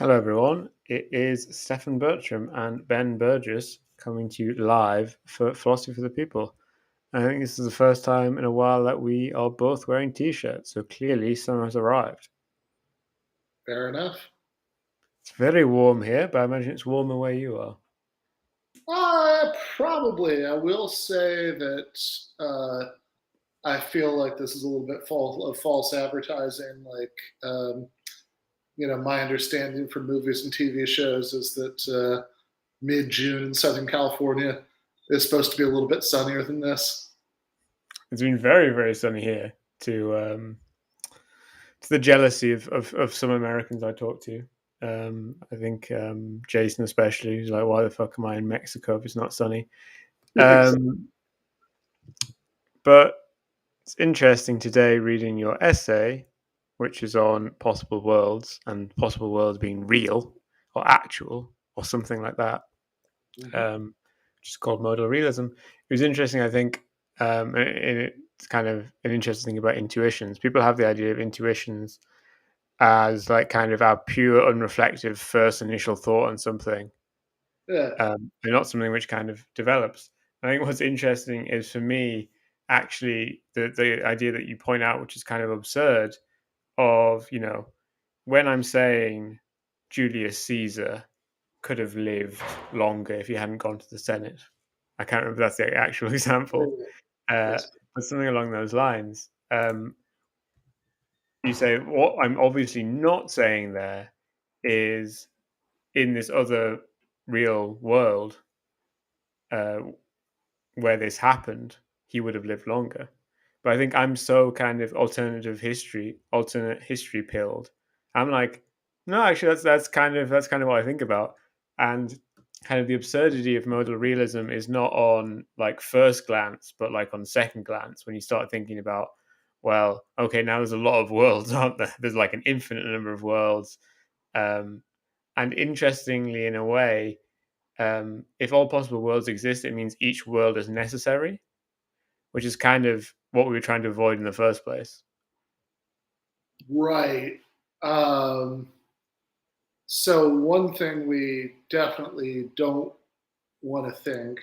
Hello, everyone. It is Stefan Bertram and Ben Burgess coming to you live for Philosophy for the People. I think this is the first time in a while that we are both wearing t-shirts, so clearly summer has arrived. Fair enough. It's very warm here, but I imagine it's warmer where you are. Probably. I will say that I feel like this is a little bit of false advertising. My understanding from movies and TV shows is that mid-June in Southern California is supposed to be a little bit sunnier than this. It's been very, very sunny here to the jealousy of some Americans I talk to. I think Jason especially, who's like, why the fuck am I in Mexico if it's not sunny? But it's interesting today reading your essay, which is on possible worlds and possible worlds being real or actual or something like that, which is called modal realism. It was interesting, I think, and it's kind of an interesting thing about intuitions. People have the idea of intuitions as like kind of our pure, unreflective first initial thought on something, Yeah. and not something which kind of develops. I think what's interesting is for me, actually, the idea that you point out, which is kind of absurd, of, when I'm saying Julius Caesar could have lived longer if he hadn't gone to the Senate. I can't remember if that's the actual example, Yes. but something along those lines. You say, what I'm obviously not saying there is, in this other real world uh, where this happened, he would have lived longer. But I think I'm so kind of alternate history pilled. I'm like, no, actually, that's kind of what I think about, and kind of the absurdity of modal realism is not on like first glance, but like on second glance when you start thinking about, well, okay, now there's a lot of worlds, aren't there? There's like an infinite number of worlds, and interestingly, in a way, if all possible worlds exist, it means each world is necessary, which is kind of what we were trying to avoid in the first place. Right. So one thing we definitely don't want to think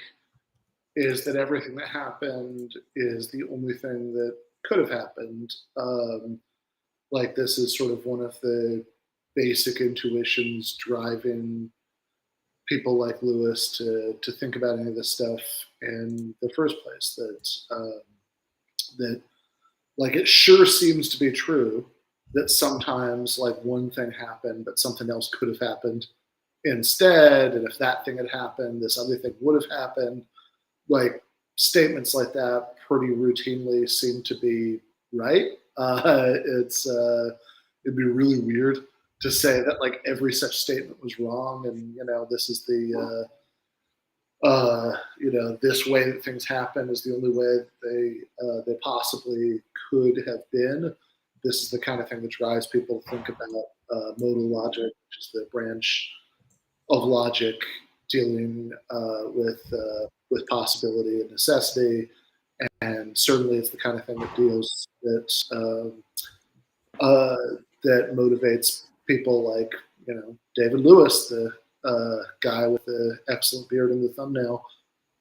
is that everything that happened is the only thing that could have happened. Like this is sort of one of the basic intuitions driving people like Lewis to think about any of this stuff in the first place. That like it sure seems to be true that sometimes like one thing happened, but something else could have happened instead, and if that thing had happened, this other thing would have happened. Like statements like that pretty routinely seem to be right. It'd be really weird to say that like every such statement was wrong, and this is this way that things happen is the only way they possibly could have been. This is the kind of thing that drives people to think about modal logic, which is the branch of logic dealing with possibility and necessity, and certainly it's the kind of thing that motivates people like David Lewis, the guy with the excellent beard in the thumbnail,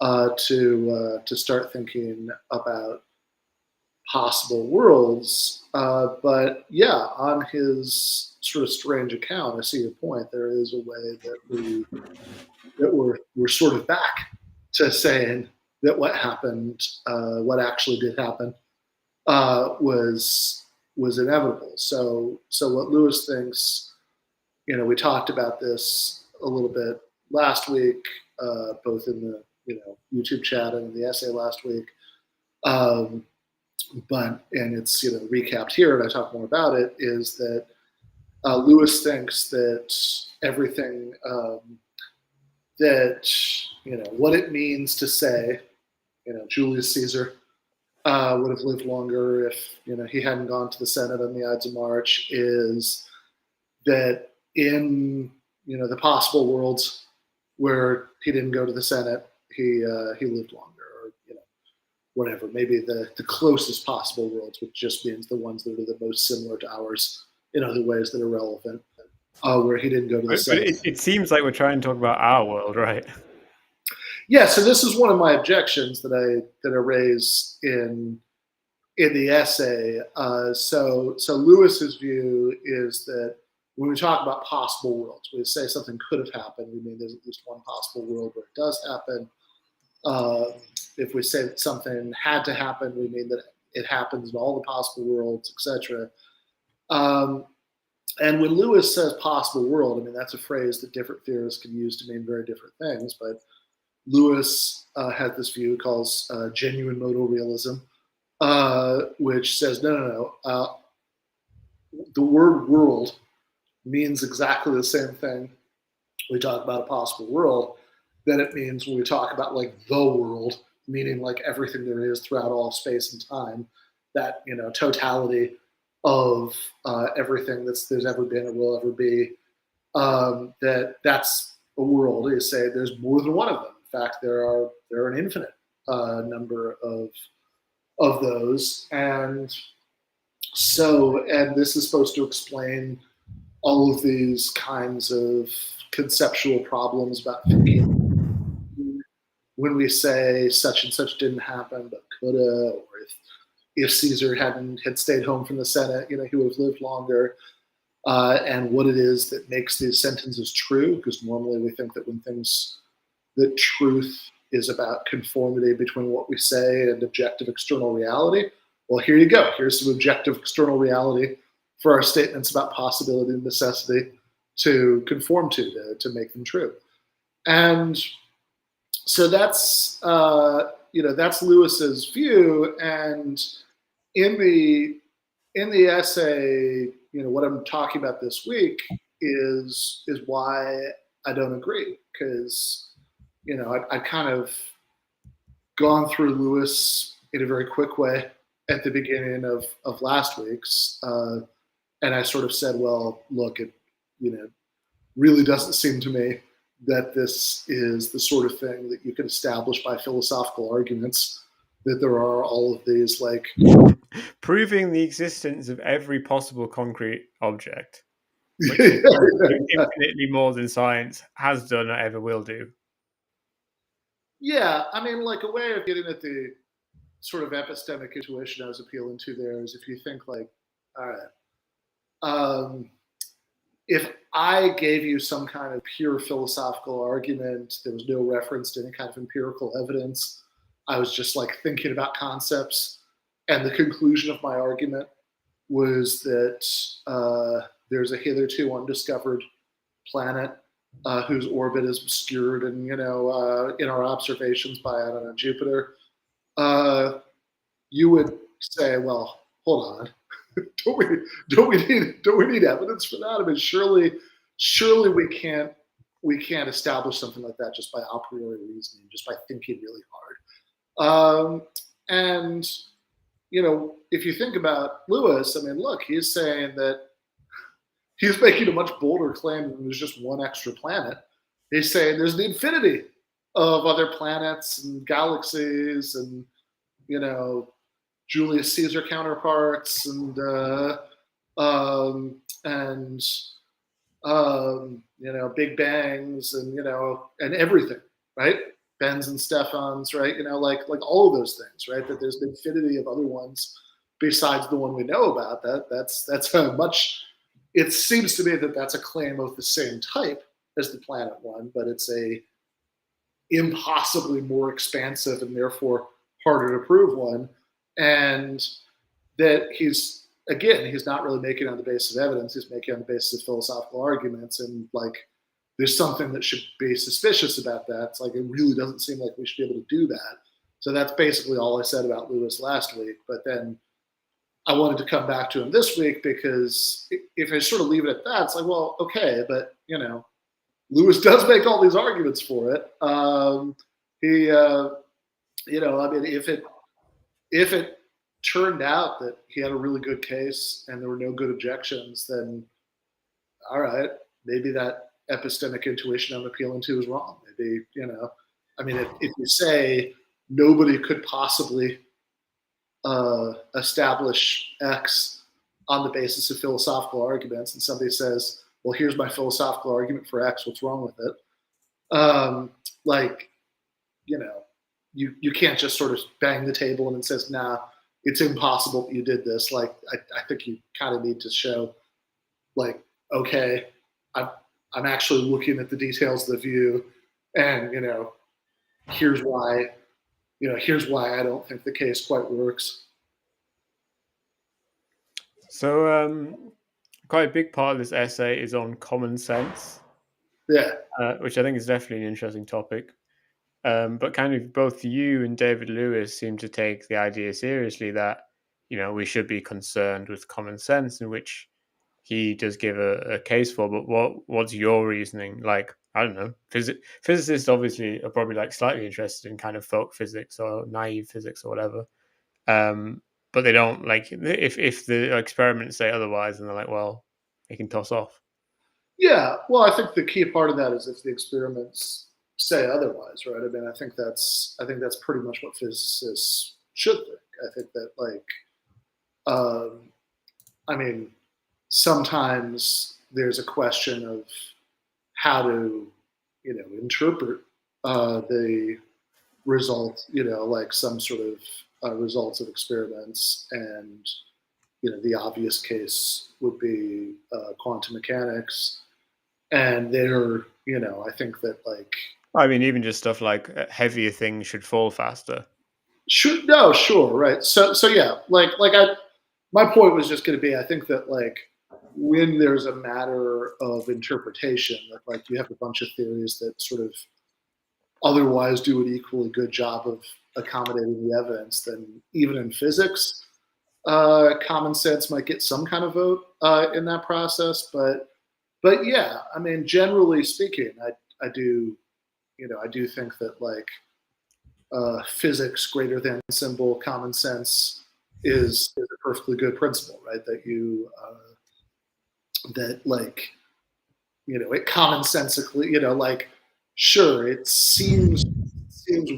to start thinking about possible worlds. But yeah, on his sort of strange account, I see your point. There is a way that we're sort of back to saying that what happened, what actually did happen, was inevitable. So what Lewis thinks, we talked about this a little bit last week, both in the YouTube chat and in the essay last week. And it's recapped here, and I talk more about it. Is that Lewis thinks that everything that what it means to say, Julius Caesar would have lived longer if he hadn't gone to the Senate on the Ides of March, is that in the possible worlds where he didn't go to the Senate, he lived longer, or whatever. Maybe the closest possible worlds, which just means the ones that are the most similar to ours in other ways that are relevant. where he didn't go to the But south. it seems like we're trying to talk about our world, right? Yeah, so this is one of my objections that I raise in the essay. So Lewis's view is that when we talk about possible worlds, we say something could have happened. We mean there's at least one possible world where it does happen. Uh, if we say that something had to happen, we mean that it happens in all the possible worlds, etc. Um, and when Lewis says possible world, I mean, that's a phrase that different theorists can use to mean very different things. But Lewis has this view he calls genuine modal realism, which says, no. The word world means exactly the same thing we talk about a possible world that it means when we talk about like the world, meaning like everything there is throughout all space and time, that, totality of everything there's ever been or will ever be, that's a world. You say there's more than one of them. In fact, there are an infinite number of those, and this is supposed to explain all of these kinds of conceptual problems about thinking. When we say such and such didn't happen but coulda, or if Caesar had stayed home from the Senate, he would have lived longer. And what it is that makes these sentences true, because normally we think that that truth is about conformity between what we say and objective external reality. Well, here you go. Here's some objective external reality for our statements about possibility and necessity to conform to make them true. And so that's that's Lewis's view. And in the essay, what I'm talking about this week is why I don't agree, because I kind of gone through Lewis in a very quick way at the beginning of last week's, and I sort of said, well, look, it really doesn't seem to me that this is the sort of thing that you can establish by philosophical arguments, that there are all of these like proving the existence of every possible concrete object, which yeah, is infinitely more than science has done or ever will do. yeah, I mean, like a way of getting at the sort of epistemic intuition I was appealing to there is if you think like, all right, if I gave you some kind of pure philosophical argument, there was no reference to any kind of empirical evidence. I was just like thinking about concepts, and the conclusion of my argument was that there's a hitherto undiscovered planet whose orbit is obscured, and in our observations by Jupiter. You would say, well, hold on. don't we need evidence for that? I mean, surely we can't establish something like that just by a priori reasoning, just by thinking really hard. And if you think about Lewis, I mean, look, he's saying that he's making a much bolder claim than there's just one extra planet. He's saying there's an infinity of other planets and galaxies and Julius Caesar counterparts and Big Bangs and everything, right? Ben's and Stefan's, right? Like all of those things, right? That there's an infinity of other ones besides the one we know about. That's a much. It seems to me that that's a claim of the same type as the planet one, but it's a impossibly more expansive and therefore harder to prove one. And that he's not really making it on the basis of evidence. He's making it on the basis of philosophical arguments. And like, there's something that should be suspicious about that. It's like, it really doesn't seem like we should be able to do that. So that's basically all I said about Lewis last week. But then I wanted to come back to him this week because if I sort of leave it at that, it's like, well, okay, but Lewis does make all these arguments for it. I mean, if it turned out that he had a really good case and there were no good objections, then all right, maybe that epistemic intuition I'm appealing to is wrong. Maybe, I mean, if you say nobody could possibly establish X on the basis of philosophical arguments, and somebody says well, here's my philosophical argument for X. What's wrong with it? Like, you know, you can't just sort of bang the table and it says, nah, it's impossible that you did this. Like, I think you kind of need to show, like, okay, I'm, I'm actually looking at the details of the view, and here's why, here's why I don't think the case quite works. So, quite a big part of this essay is on common sense, Yeah, which I think is definitely an interesting topic. But kind of both you and David Lewis seem to take the idea seriously that we should be concerned with common sense, in which he does give a case for. But what's your reasoning? Like, I don't know. Physicists obviously are probably like slightly interested in kind of folk physics or naive physics or whatever. But they don't like if the experiments say otherwise, and they're like, well, they can toss off. yeah. Well, I think the key part of that is if the experiments say otherwise, right? I mean, I think that's pretty much what physicists should think. I think that, like, um, I mean, sometimes there's a question of how to, interpret the result, like some sort of results of experiments. And, the obvious case would be quantum mechanics. And there, I think that, like, I mean, even just stuff like heavier things should fall faster. no, sure, right. So yeah, my point was just going to be, I think that, like, when there's a matter of interpretation, that, like, you have a bunch of theories that sort of otherwise do an equally good job of accommodating the evidence, then even in physics, common sense might get some kind of vote in that process. But yeah, I mean, generally speaking, I do, I do think that, like, physics greater than symbol common sense is a perfectly good principle, right? That that, like, it commonsensically, like, sure, it seems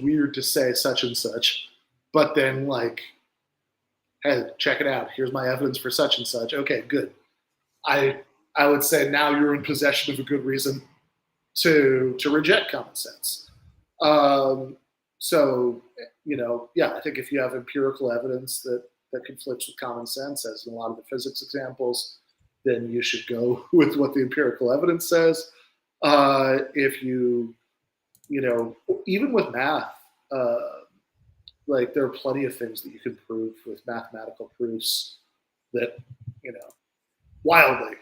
weird to say such and such, but then, like, hey, check it out. Here's my evidence for such and such. Okay, good. I I would say now you're in possession of a good reason to reject common sense. Um, so, yeah, I think if you have empirical evidence that conflicts with common sense, as in a lot of the physics examples, then you should go with what the empirical evidence says. If even with math, uh, like, there are plenty of things that you can prove with mathematical proofs that, you know, wildly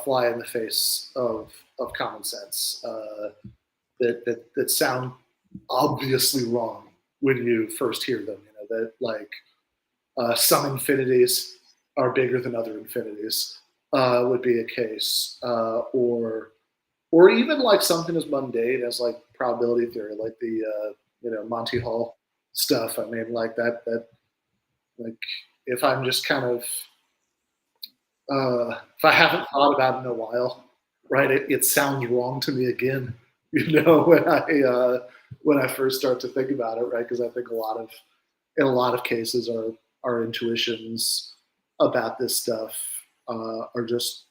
fly in the face of common sense, that sound obviously wrong when you first hear them. That, like, some infinities are bigger than other infinities would be a case, or even, like, something as mundane as, like, probability theory, like the Monty Hall stuff. I mean, like, that like, if I'm just kind of if I haven't thought about it in a while, right, it sounds wrong to me again, when I first start to think about it, right? Because I think in a lot of cases, our intuitions about this stuff are just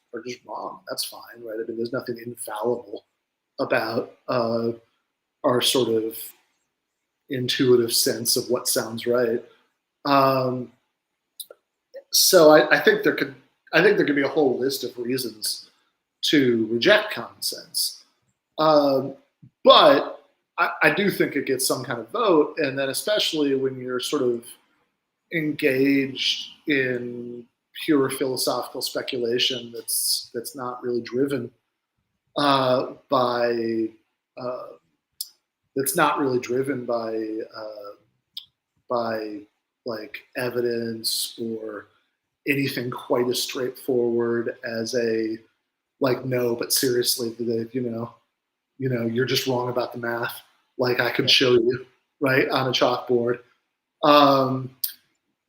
wrong. That's fine, right? I mean, there's nothing infallible about our sort of intuitive sense of what sounds right. Um, so I think there could be a whole list of reasons to reject common sense, um, but I do think it gets some kind of vote, and then especially when you're sort of engaged in pure philosophical speculation that's not really driven by uh, that's not really driven by, like, evidence or anything quite as straightforward as a, like, no, but seriously, you're just wrong about the math. Like, I can show you, right, on a chalkboard. Um,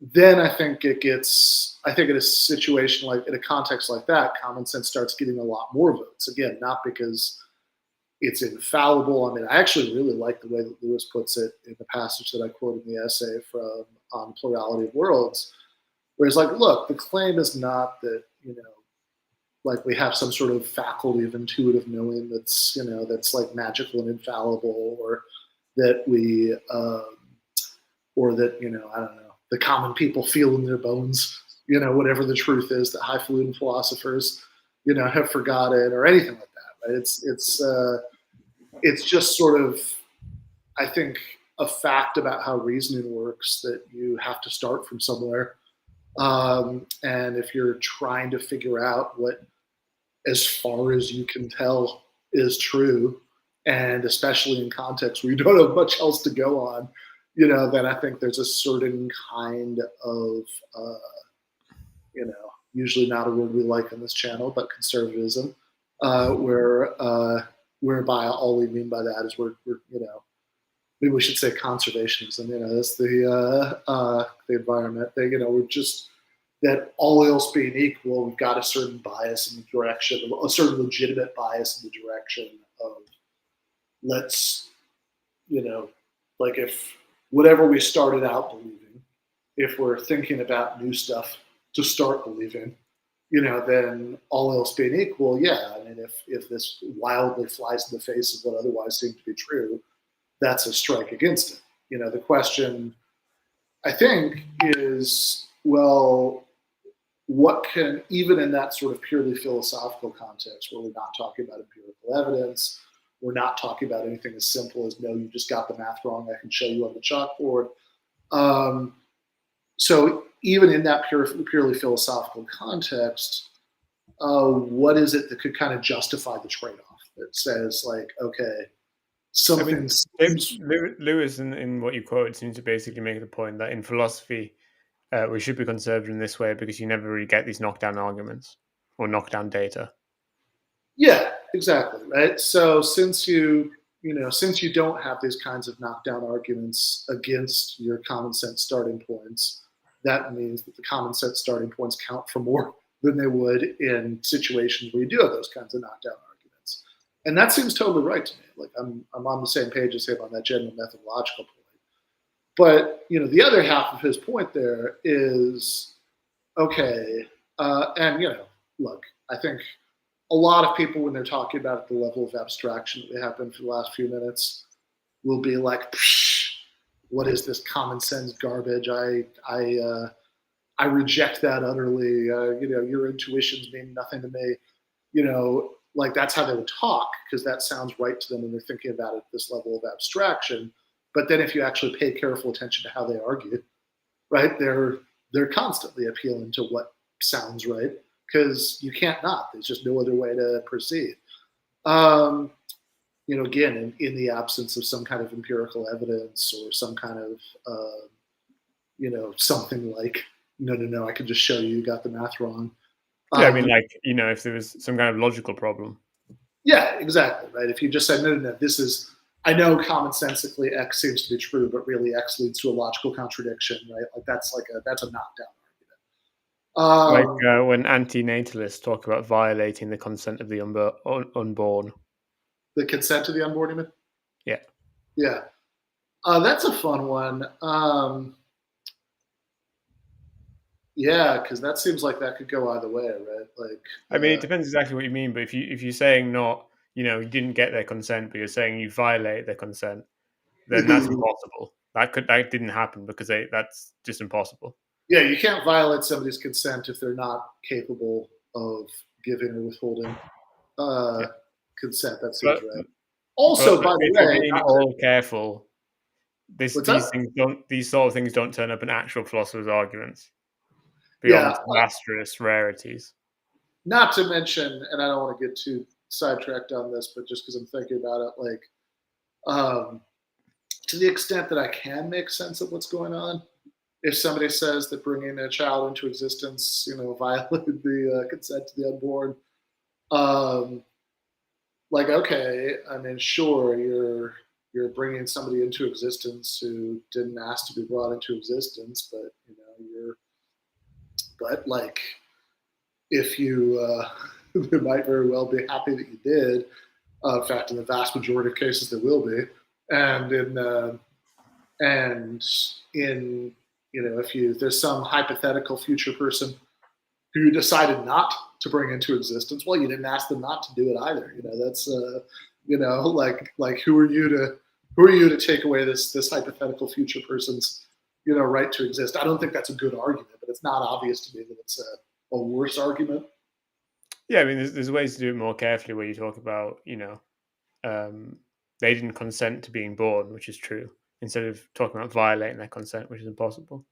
then I think in a situation, like, in a context like that, common sense starts getting a lot more votes. Again, not because it's infallible. I mean, I actually really like the way that Lewis puts it in the passage that I quoted in the essay from on Plurality of Worlds, where he's like, look, the claim is not that, like we have some sort of faculty of intuitive knowing that's that's like magical and infallible, or that we or that I don't know, the common people feel in their bones, whatever the truth is that highfalutin philosophers have forgotten, or anything like that, right? It's just sort of, I think, a fact about how reasoning works, that you have to start from somewhere. And if you're trying to figure out what, as far as you can tell, is true, and especially in contexts where you don't have much else to go on, then I think there's a certain kind of, usually not a word we like on this channel, but conservatism, whereby all we mean by that is we're maybe we should say conservationism. That's the environment. We're just, that all else being equal, we've got a certain bias in the direction, a certain legitimate bias in the direction of, let's, like, if whatever we started out believing, if we're thinking about new stuff to start believing, then all else being equal, yeah. I mean, if this wildly flies in the face of what otherwise seemed to be true, that's a strike against it. The question, I think, is, well, what can, even in that sort of purely philosophical context, where we're not talking about empirical evidence, we're not talking about anything as simple as, no, you just got the math wrong, I can show you on the chalkboard. So even in that purely philosophical context, what is it that could kind of justify the trade-off that says, like, okay, something seems... Lewis, in what you quoted, seems to basically make the point that in philosophy, we should be conservative in this way because you never really get these knockdown arguments or knockdown data. Yeah, exactly, right? So since you don't have these kinds of knockdown arguments against your common sense starting points, that means that the common sense starting points count for more than they would in situations where you do have those kinds of knockdown arguments. And that seems totally right to me. Like, I'm on the same page as him on that general methodological point. But the other half of his point there is, okay, and look, I think a lot of people, when they're talking about the level of abstraction that we have been for the last few minutes, will be like, what is this common sense garbage? I reject that utterly. Your intuitions mean nothing to me. Like, that's how they would talk, because that sounds right to them when they're thinking about it at this level of abstraction. But then if you actually pay careful attention to how they argue, right, they're constantly appealing to what sounds right, because you can't not. There's just no other way to proceed. Again, in the absence of some kind of empirical evidence, or some kind of, something like, no, I can just show you got the math wrong. Yeah, I mean, like, if there was some kind of logical problem. Yeah, exactly, right? If you just said, no, this is, I know commonsensically X seems to be true, but really X leads to a logical contradiction, right? Like, that's a knockdown argument. Like when anti-natalists talk about violating the consent of the unborn. The consent of the unborn, you mean? Yeah. Yeah. That's a fun one. Yeah, because that seems like that could go either way, right? Like, I mean, it depends exactly what you mean, but if you're saying not, you didn't get their consent, but you're saying you violate their consent, then that's impossible. That didn't happen because that's just impossible. Yeah, you can't violate somebody's consent if they're not capable of giving or withholding consent. That seems right. Also, by the way, if you're being all careful, these sort of things don't turn up in actual philosophers' arguments beyond asterisk rarities. Not to mention, and I don't want to get too sidetracked on this, but just because I'm thinking about it, like, to the extent that I can make sense of what's going on, if somebody says that bringing a child into existence, violated the consent to the unborn, like, okay, I mean, sure, you're bringing somebody into existence who didn't ask to be brought into existence, but but like, if you, they might very well be happy that you did. In fact, in the vast majority of cases, they will be. And in if there's some hypothetical future person who you decided not to bring into existence. Well, you didn't ask them not to do it either. That's like who are you to take away this hypothetical future person's right to exist? I don't think that's a good argument, but it's not obvious to me that it's a worse argument. Yeah, I mean, there's ways to do it more carefully where you talk about, they didn't consent to being born, which is true, instead of talking about violating their consent, which is impossible.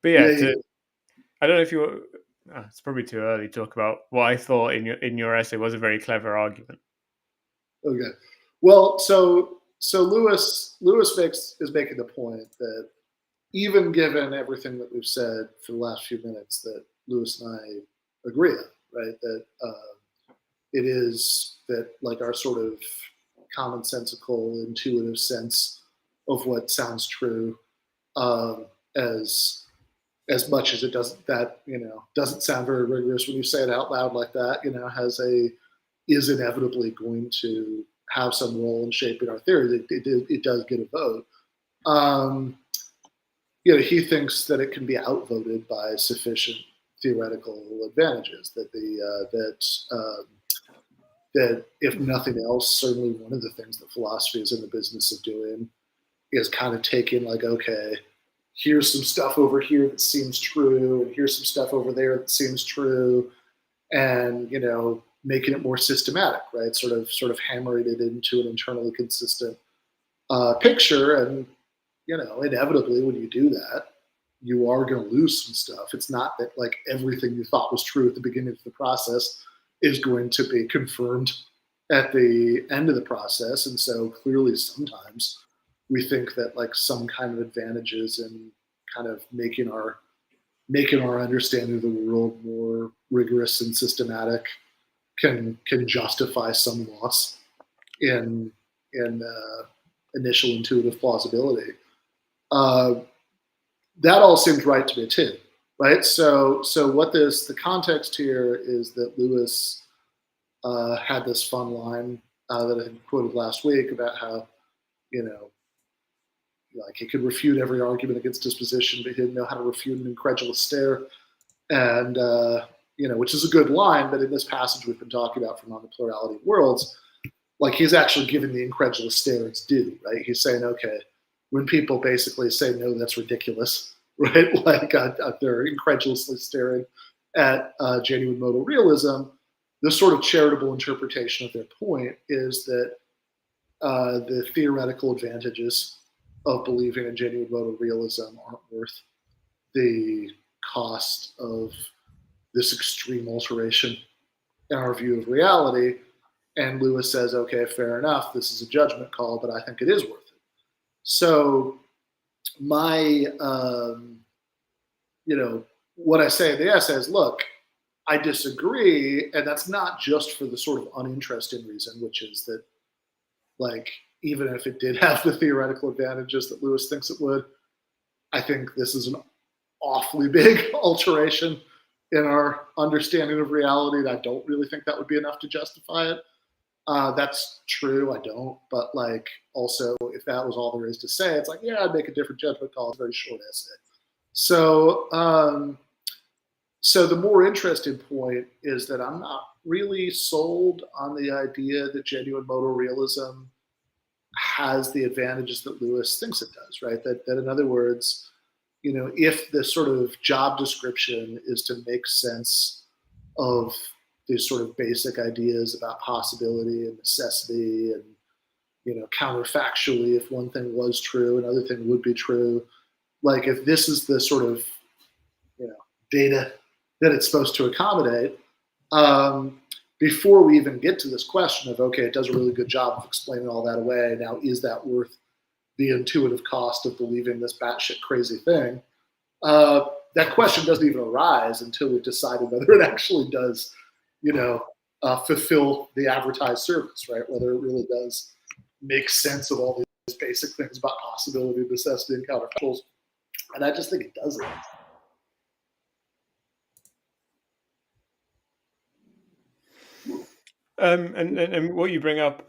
But yeah, Yeah. I don't know if you. It's probably too early to talk about what I thought in your essay was a very clever argument. Okay. Well, so Lewis is making the point that even given everything that we've said for the last few minutes, that Lewis and I agree on, right? That it is that like our sort of commonsensical, intuitive sense of what sounds true, um, as as much as it doesn't sound very rigorous when you say it out loud like that, is inevitably going to have some role in shaping our theory. It does get a vote. Um, he thinks that it can be outvoted by sufficient theoretical advantages. That if nothing else, certainly one of the things that philosophy is in the business of doing is kind of taking like, okay, here's some stuff over here that seems true, and here's some stuff over there that seems true, and making it more systematic, right? Sort of hammering it into an internally consistent picture, and inevitably when you do that, you are going to lose some stuff. It's not that like everything you thought was true at the beginning of the process is going to be confirmed at the end of the process, and so clearly sometimes we think that like some kind of advantages in kind of making our understanding of the world more rigorous and systematic can justify some loss in initial intuitive plausibility. Uh, that all seems right to me too, right? So what the context here is that Lewis had this fun line that I had quoted last week about how like he could refute every argument against his position, but he didn't know how to refute an incredulous stare. And which is a good line, but in this passage we've been talking about from On the Plurality of Worlds, like he's actually giving the incredulous stare its due, right? He's saying, okay, when people basically say, no, that's ridiculous, right? Like they're incredulously staring at genuine modal realism, the sort of charitable interpretation of their point is that the theoretical advantages of believing in genuine modal realism aren't worth the cost of this extreme alteration in our view of reality. And Lewis says, okay, fair enough, this is a judgment call, but I think it is worth it. So my, what I say in the essay is, look, I disagree, and that's not just for the sort of uninteresting reason, which is that, like, even if it did have the theoretical advantages that Lewis thinks it would, I think this is an awfully big alteration in our understanding of reality, and I don't really think that would be enough to justify it. That's true, I don't. But like, also, if that was all there is to say, it's like, yeah, I'd make a different judgment call. It's a very short essay. So, so the more interesting point is that I'm not really sold on the idea that genuine modal realism has the advantages that Lewis thinks it does, right? That in other words, if the sort of job description is to make sense of these sort of basic ideas about possibility and necessity and counterfactually, if one thing was true another thing would be true, like if this is the sort of data that it's supposed to accommodate, before we even get to this question of, okay, it does a really good job of explaining all that away, now is that worth the intuitive cost of believing this batshit crazy thing? That question doesn't even arise until we've decided whether it actually does, fulfill the advertised service, right? Whether it really does make sense of all these basic things about possibility, necessity, and counterfactuals. And I just think it doesn't. And what you bring up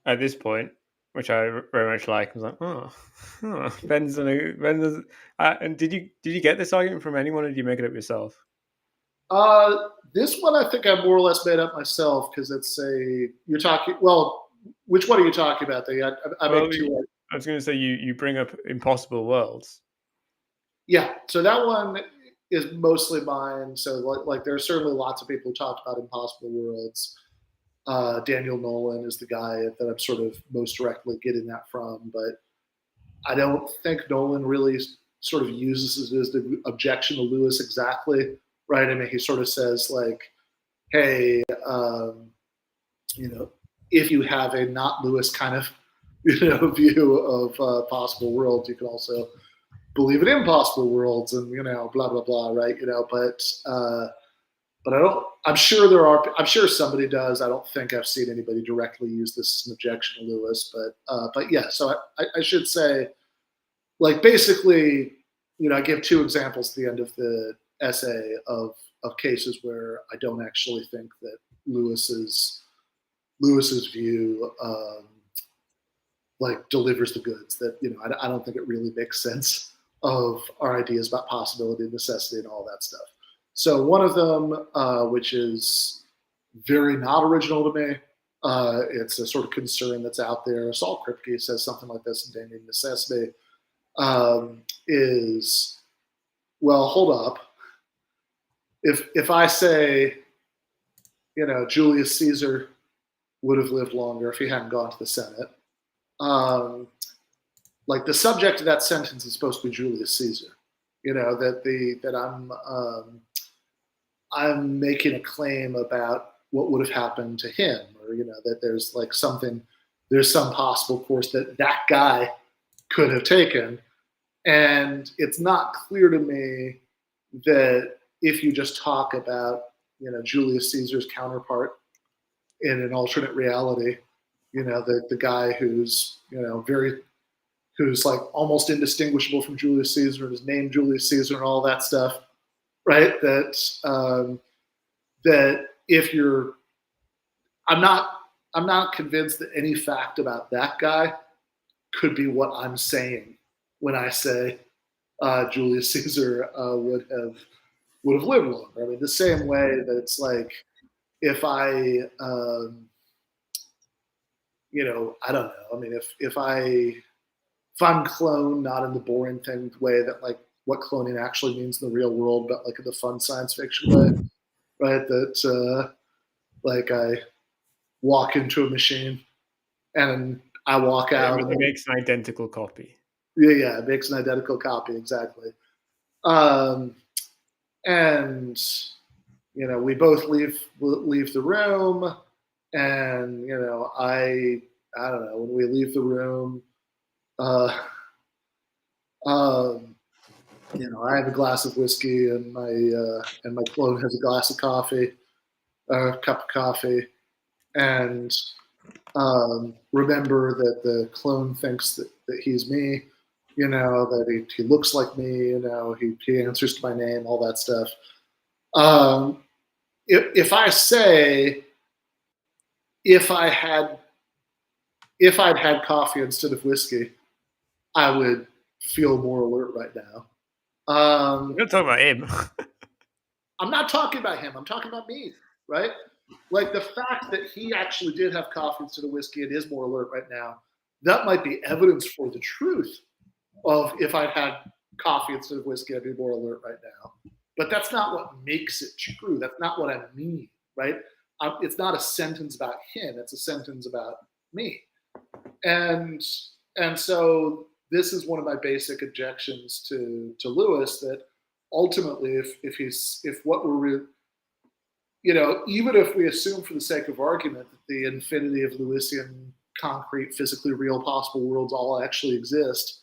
at this point, which I very much like, I was like, Ben's. And did you get this argument from anyone, or did you make it up yourself? This one I think I more or less made up myself because you're talking, well, which one are you talking about? I Well, make two. I was going to say you bring up impossible worlds. Yeah, so that one is mostly mine. So like there are certainly lots of people who talked about impossible worlds. Daniel Nolan is the guy that I'm sort of most directly getting that from, but I don't think Nolan really sort of uses it as the objection to Lewis exactly, right? I mean, he sort of says like, hey, you know, if you have a not Lewis kind of, view of possible worlds, you can also believe in impossible worlds and, blah, blah, blah, right? But I don't, I'm sure somebody does. I don't think I've seen anybody directly use this as an objection to Lewis, but yeah, so I should say, like, basically, I give two examples at the end of the essay of cases where I don't actually think that Lewis's view like delivers the goods. That I don't think it really makes sense of our ideas about possibility, necessity, and all that stuff. So one of them, which is very not original to me, it's a sort of concern that's out there. Saul Kripke says something like this in Damning Necessity. Is, well, hold up. If I say, Julius Caesar would have lived longer if he hadn't gone to the Senate, like the subject of that sentence is supposed to be Julius Caesar. I'm making a claim about what would have happened to him, or that there's some possible course that guy could have taken. And it's not clear to me that if you just talk about, Julius Caesar's counterpart in an alternate reality, the guy who's, who's like almost indistinguishable from Julius Caesar and is named Julius Caesar and all that stuff, right? That if you're, I'm not convinced that any fact about that guy could be what I'm saying when I say Julius Caesar would have lived longer. I mean, the same way that it's like if I, I don't know. I mean, if I'm cloned, not in the boring thing way that like what cloning actually means in the real world, but like in the fun science fiction way, right? That like I walk into a machine and I walk out. It makes an identical copy. Yeah, it makes an identical copy, exactly. And we both leave the room, and I don't know, when we leave the room, I have a glass of whiskey, and my clone has a glass of coffee, a cup of coffee, and remember that the clone thinks that he's me, that he looks like me, he answers to my name, all that stuff. If I say, if I'd had coffee instead of whiskey, I would feel more alert right now. We're not talking about him. I'm not talking about him. I'm talking about me, right? Like the fact that he actually did have coffee instead of whiskey and is more alert right now, that might be evidence for the truth of if I'd had coffee instead of whiskey, I'd be more alert right now. But that's not what makes it true. That's not what I mean, right? It's not a sentence about him. It's a sentence about me. And so this is one of my basic objections to Lewis, that ultimately, if what we're even if we assume for the sake of argument that the infinity of Lewisian concrete, physically real possible worlds all actually exist,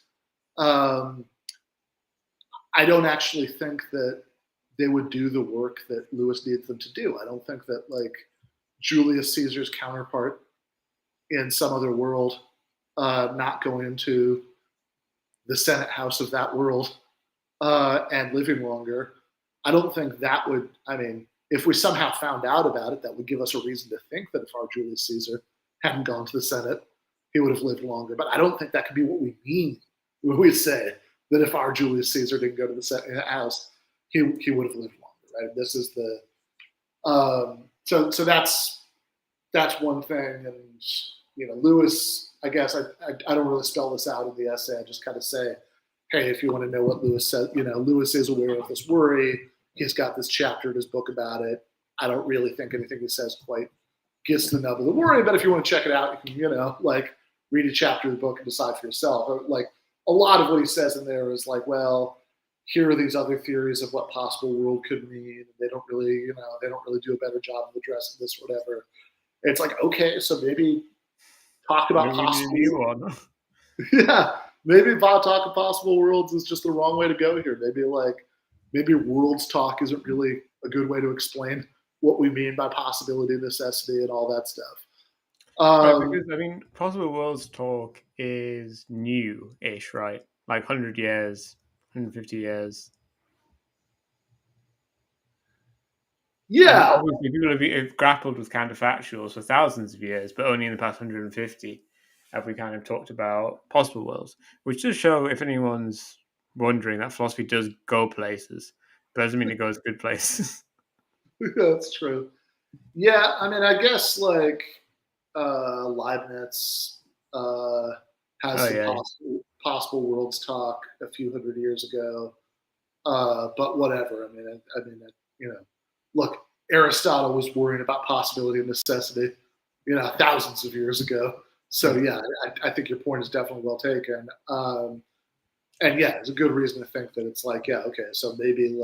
I don't actually think that they would do the work that Lewis needs them to do. I don't think that like Julius Caesar's counterpart in some other world, not going into the Senate House of that world and living longer, I don't think that would, I mean, if we somehow found out about it, that would give us a reason to think that if our Julius Caesar hadn't gone to the Senate, he would have lived longer. But I don't think that could be what we mean when we say that if our Julius Caesar didn't go to the Senate House, he would have lived longer, right? This is the so that's one thing, and Lewis. I guess I don't really spell this out in the essay. I just kind of say, hey, if you want to know what Lewis said, Lewis is aware of this worry. He's got this chapter in his book about it. I don't really think anything he says quite gets to the nub of the worry, but if you want to check it out, you can, read a chapter of the book and decide for yourself. Or, a lot of what he says in there is like, well, here are these other theories of what possible world could mean. They don't really, they don't really do a better job of addressing this, or whatever. It's like, okay, so maybe talk about possible. Yeah, maybe talk of possible worlds is just the wrong way to go here. Maybe worlds talk isn't really a good way to explain what we mean by possibility, necessity, and all that stuff. Right, because possible worlds talk is new-ish, right? Like 100 years, 150 years. Yeah. Obviously, people have grappled with counterfactuals for thousands of years, but only in the past 150 have we kind of talked about possible worlds, which does show, if anyone's wondering, that philosophy does go places, but doesn't mean it goes good places. That's true. Yeah, I guess Leibniz has some possible worlds talk a few hundred years ago, but whatever. Look, Aristotle was worrying about possibility and necessity, thousands of years ago. So yeah, I think your point is definitely well taken. And yeah, there's a good reason to think that it's like, yeah, okay, so maybe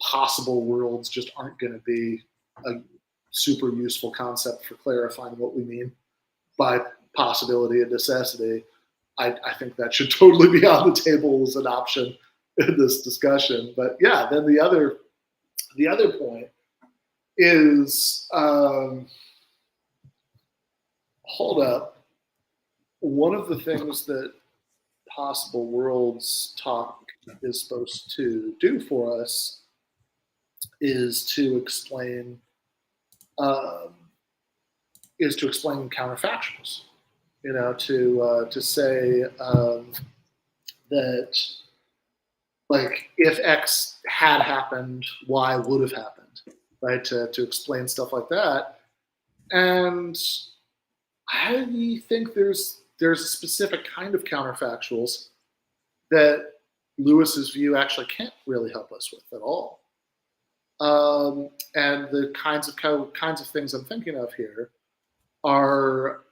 possible worlds just aren't going to be a super useful concept for clarifying what we mean by possibility and necessity. I think that should totally be on the table as an option in this discussion. But yeah, then the other point is, hold up. One of the things that possible worlds talk is supposed to do for us is to explain counterfactuals. To say that if X had happened, Y would have happened, right? To explain stuff like that. And I think there's a specific kind of counterfactuals that Lewis's view actually can't really help us with at all. And the kinds of things I'm thinking of here are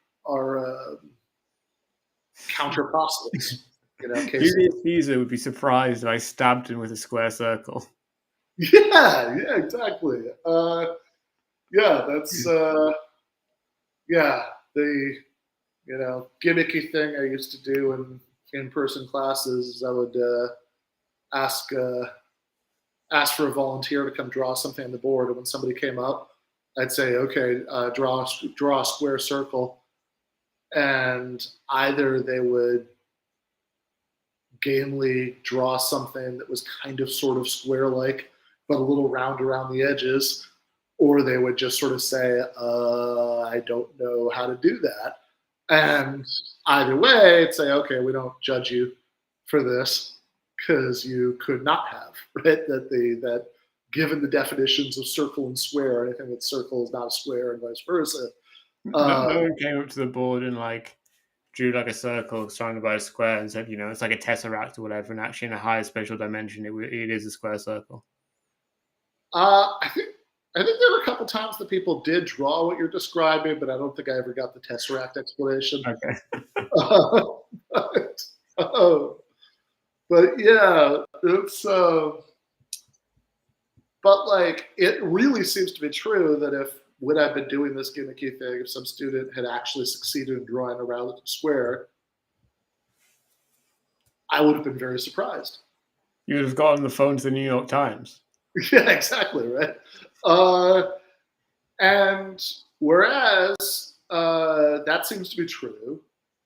counterpostulates. Julius Caesar would be surprised if I stabbed him with a square circle. Yeah, exactly. That's the gimmicky thing I used to do in in-person classes is I would ask for a volunteer to come draw something on the board, and when somebody came up, I'd say, okay, draw a square circle, and either they would gamely draw something that was kind of sort of square-like, but a little round around the edges, or they would just sort of say, I don't know how to do that. And either way, it'd say, okay, we don't judge you for this because you could not have, right? That given the definitions of circle and square, anything that's circle is not a square and vice versa. No one came up to the board and drew a circle surrounded by a square and said, it's like a tesseract or whatever, and actually in a higher spatial dimension, it is a square circle. I think there were a couple times that people did draw what you're describing, but I don't think I ever got the tesseract explanation. Okay. But yeah, it's but it really seems to be true that if when I've been doing this gimmicky thing, if some student had actually succeeded in drawing a round square, I would have been very surprised. You would have gotten the phone to the New York Times. Yeah, exactly, right. And whereas that seems to be true,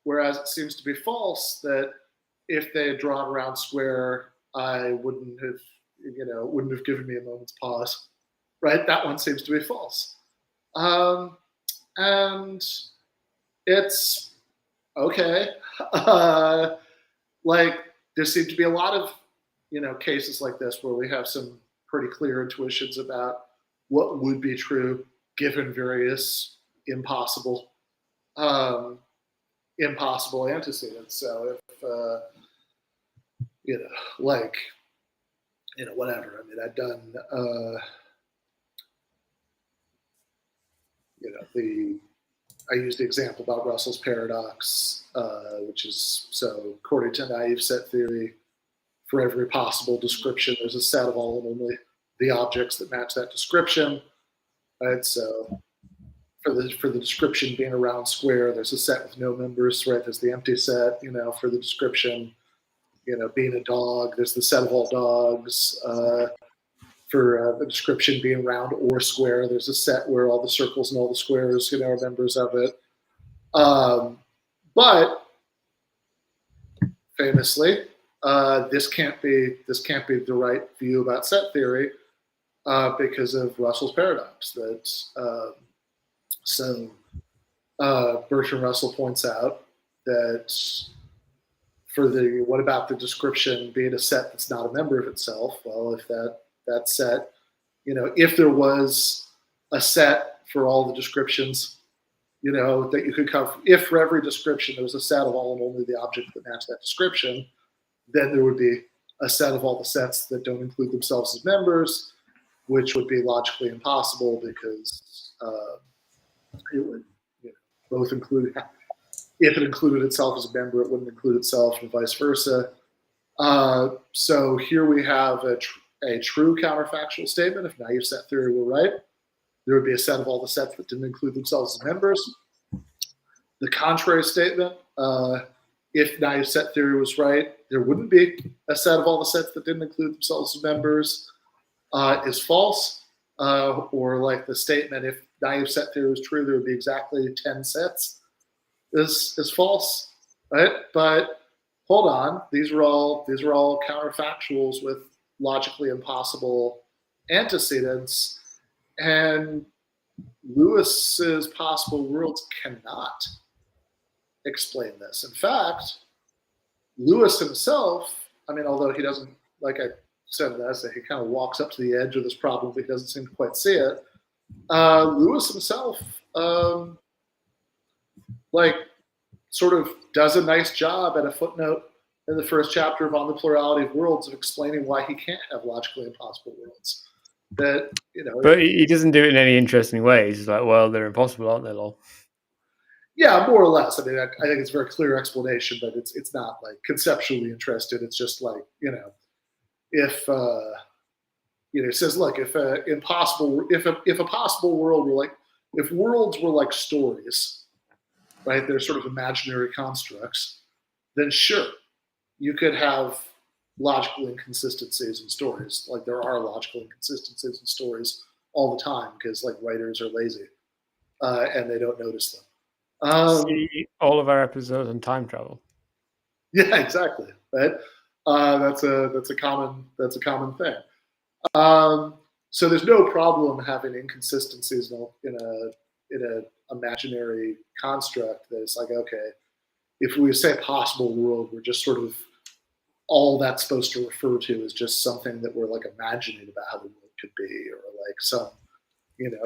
whereas it seems to be false that if they had drawn a round square, I wouldn't have, wouldn't have given me a moment's pause, right? That one seems to be false. And it's okay. There seem to be a lot of, cases like this where we have some pretty clear intuitions about what would be true given various impossible antecedents. So if like whatever. I mean, I've done I used the example about Russell's paradox, which is so according to naive set theory, for every possible description, there's a set of all and only the objects that match that description. Right. So for the description being a round square, there's a set with no members. Right. There's the empty set. For the description, being a dog, there's the set of all dogs. For the description being round or square, there's a set where all the circles and all the squares, are members of it. But famously, this can't be the right view about set theory because of Russell's paradox. Bertrand Russell points out that what about the description being a set that's not a member of itself? Well, if that set, if there was a set for all the descriptions, that you could come, if for every description there was a set of all and only the objects that match that description, then there would be a set of all the sets that don't include themselves as members, which would be logically impossible because it would both include, if it included itself as a member, it wouldn't include itself and vice versa. So here we have a true counterfactual statement. If naive set theory were right, there would be a set of all the sets that didn't include themselves as members. The contrary statement, if naive set theory was right, there wouldn't be a set of all the sets that didn't include themselves as members, is false. Or like the statement, if naive set theory was true, there would be exactly 10 sets, is false, right? But hold on, these are all counterfactuals with logically impossible antecedents, and Lewis's possible worlds cannot explain this. In fact, Lewis himself, I mean, although he doesn't, like I said in the essay, he kind of walks up to the edge of this problem, but he doesn't seem to quite see it. Lewis himself, sort of does a nice job at a footnote in the first chapter of On the Plurality of Worlds of explaining why he can't have logically impossible worlds. That but he doesn't do it in any interesting way. He's like, well, they're impossible, aren't they, lol? Yeah, more or less. I mean, I think it's a very clear explanation, but it's not like conceptually interested. It's just like if it says, look, if a possible world were like, if worlds were like stories, right? They're sort of imaginary constructs. Then sure, you could have logical inconsistencies in stories. Like there are logical inconsistencies in stories all the time because like writers are lazy and they don't notice them. See all of our episodes on time travel. Yeah, exactly. Right. That's a common thing. So there's no problem having inconsistencies in a imaginary construct that it's like, okay, if we say possible world, we're just sort of all that's supposed to refer to is just something that we're like imagining about how the world could be, or like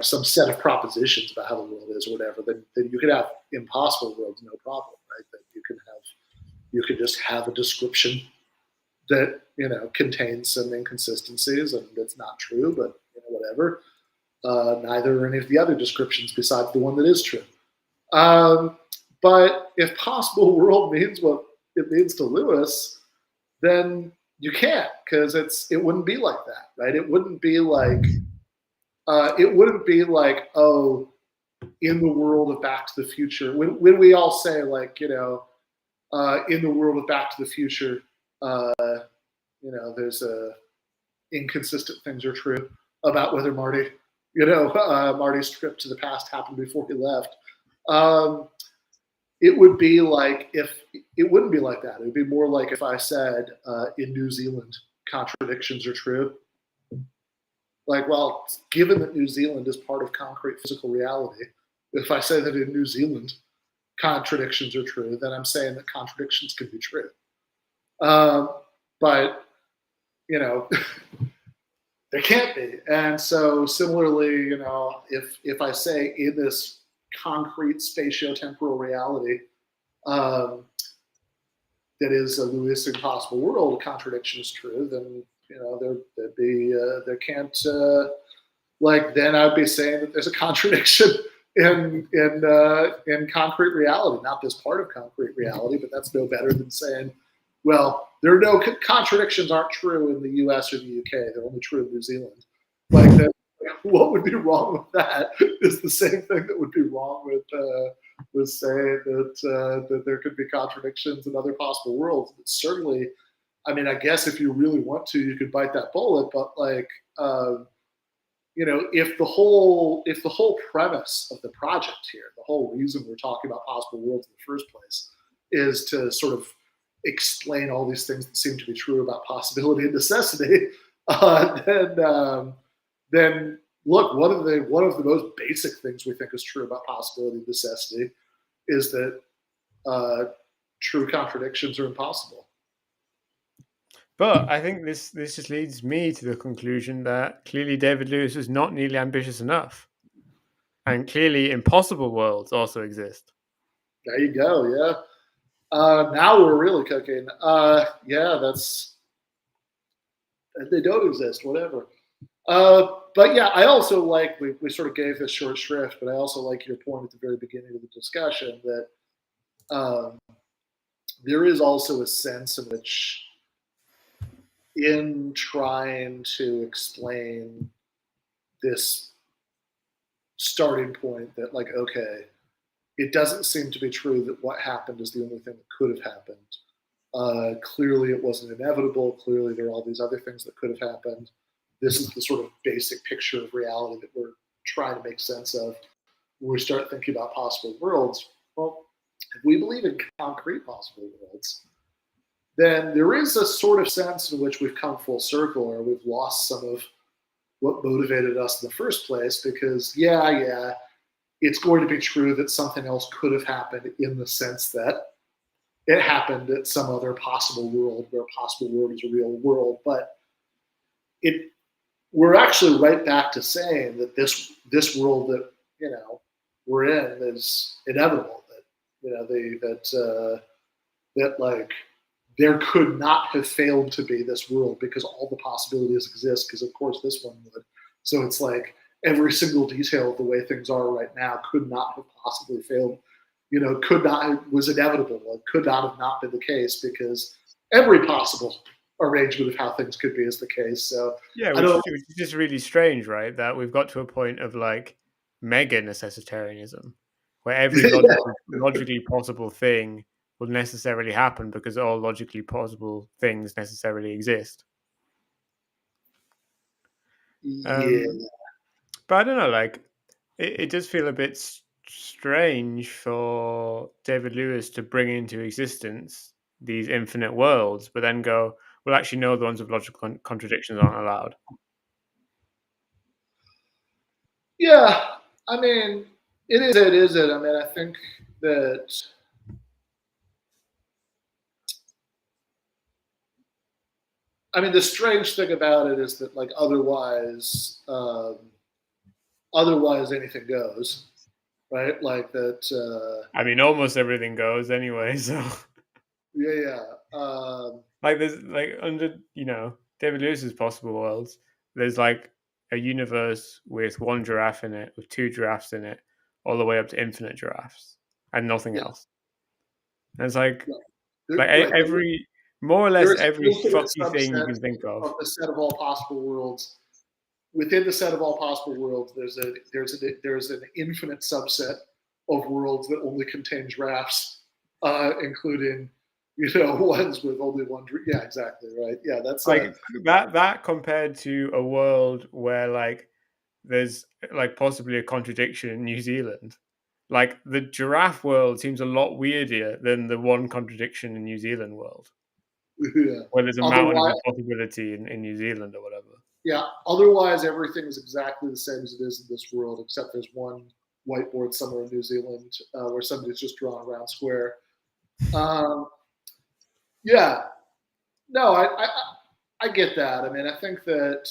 some set of propositions about how the world is or whatever, then you could have impossible worlds, no problem, right? That you could just have a description that contains some inconsistencies and that's not true, but whatever. Neither are any of the other descriptions besides the one that is true. But if possible world means what it means to Lewis, then you can't, because it wouldn't be like that, right? It wouldn't be like oh, in the world of Back to the Future, when we all say like in the world of Back to the Future, there's inconsistent things are true about whether Marty's trip to the past happened before he left. It would be like it wouldn't be like that. It would be more like if I said in New Zealand contradictions are true. Like, well, given that New Zealand is part of concrete physical reality, if I say that in New Zealand contradictions are true, then I'm saying that contradictions can be true. But There can't be. And so similarly, if I say in this concrete spatiotemporal reality that is a Lewis impossible world, a contradiction is true, then there can't then I'd be saying that there's a contradiction in concrete reality, not this part of concrete reality, but that's no better than saying, well, there are no contradictions aren't true in the U.S. or the U.K. They're only true in New Zealand. Like that, what would be wrong with that is the same thing that would be wrong with saying that there could be contradictions in other possible worlds. But certainly, I mean, I guess if you really want to, you could bite that bullet. But if the whole premise of the project here, the whole reason we're talking about possible worlds in the first place, is to sort of explain all these things that seem to be true about possibility and necessity, then look, one of the most basic things we think is true about possibility and necessity is that true contradictions are impossible. But I think this just leads me to the conclusion that clearly David Lewis was not nearly ambitious enough. And clearly impossible worlds also exist. There you go, yeah. Now we're really cooking. They don't exist, whatever. But yeah, I also like, we sort of gave this short shrift, but I also like your point at the very beginning of the discussion that there is also a sense in which, in trying to explain this starting point that, like, okay, it doesn't seem to be true that what happened is the only thing that could have happened. Clearly it wasn't inevitable. Clearly there are all these other things that could have happened. This is the sort of basic picture of reality that we're trying to make sense of when we start thinking about possible worlds. Well, if we believe in concrete possible worlds, then there is a sort of sense in which we've come full circle, or we've lost some of what motivated us in the first place, because it's going to be true that something else could have happened in the sense that it happened at some other possible world where a possible world is a real world. But we're actually right back to saying that this world that we're in is inevitable. That there could not have failed to be this world because all the possibilities exist, because of course this one would. So it's like every single detail of the way things are right now could not have possibly failed, was inevitable. It could not have not been the case because every possible arrangement of how things could be is the case. So yeah, which is just really strange, right? That we've got to a point of like mega necessitarianism, where every logically possible thing will necessarily happen because all logically possible things necessarily exist. But I don't know, like it does feel a bit strange for David Lewis to bring into existence these infinite worlds, but then go, well, actually, no, the ones with logical contradictions aren't allowed. Yeah, I mean, it is it. I mean, I think that the strange thing about it is that, like, otherwise anything goes, right? Like that. I mean, almost everything goes anyway. So yeah. like there's like under David Lewis's possible worlds, there's like a universe with one giraffe in it, with two giraffes in it, all the way up to infinite giraffes and nothing else. And it's like every more or less every fucky thing you can think of the set of all possible worlds. Within the set of all possible worlds, there's an infinite subset of worlds that only contain giraffes, including ones with only one. Yeah, exactly right. Yeah, that's like that compared to a world where like there's like possibly a contradiction in New Zealand. Like the giraffe world seems a lot weirder than the one contradiction in New Zealand world. Yeah. Where there's a mountain of impossibility in New Zealand or whatever. Yeah. Otherwise, everything is exactly the same as it is in this world, except there's one whiteboard somewhere in New Zealand where somebody's just drawn a round square. Yeah. No, I get that. I mean, I think that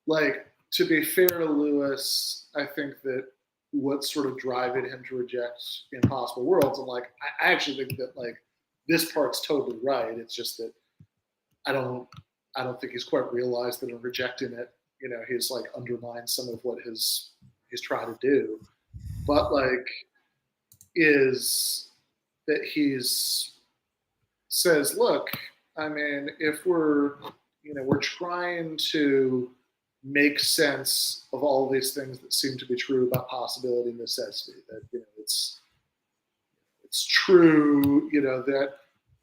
like, to be fair to Lewis, I think that what's sort of driving him to reject impossible worlds, and like, I actually think that like this part's totally right. It's just that I don't, I don't think he's quite realized that in rejecting it, he's like undermined some of what he's trying to do. But like, is that he's says, look, I mean, if we're trying to make sense of all of these things that seem to be true about possibility and necessity, that it's true, that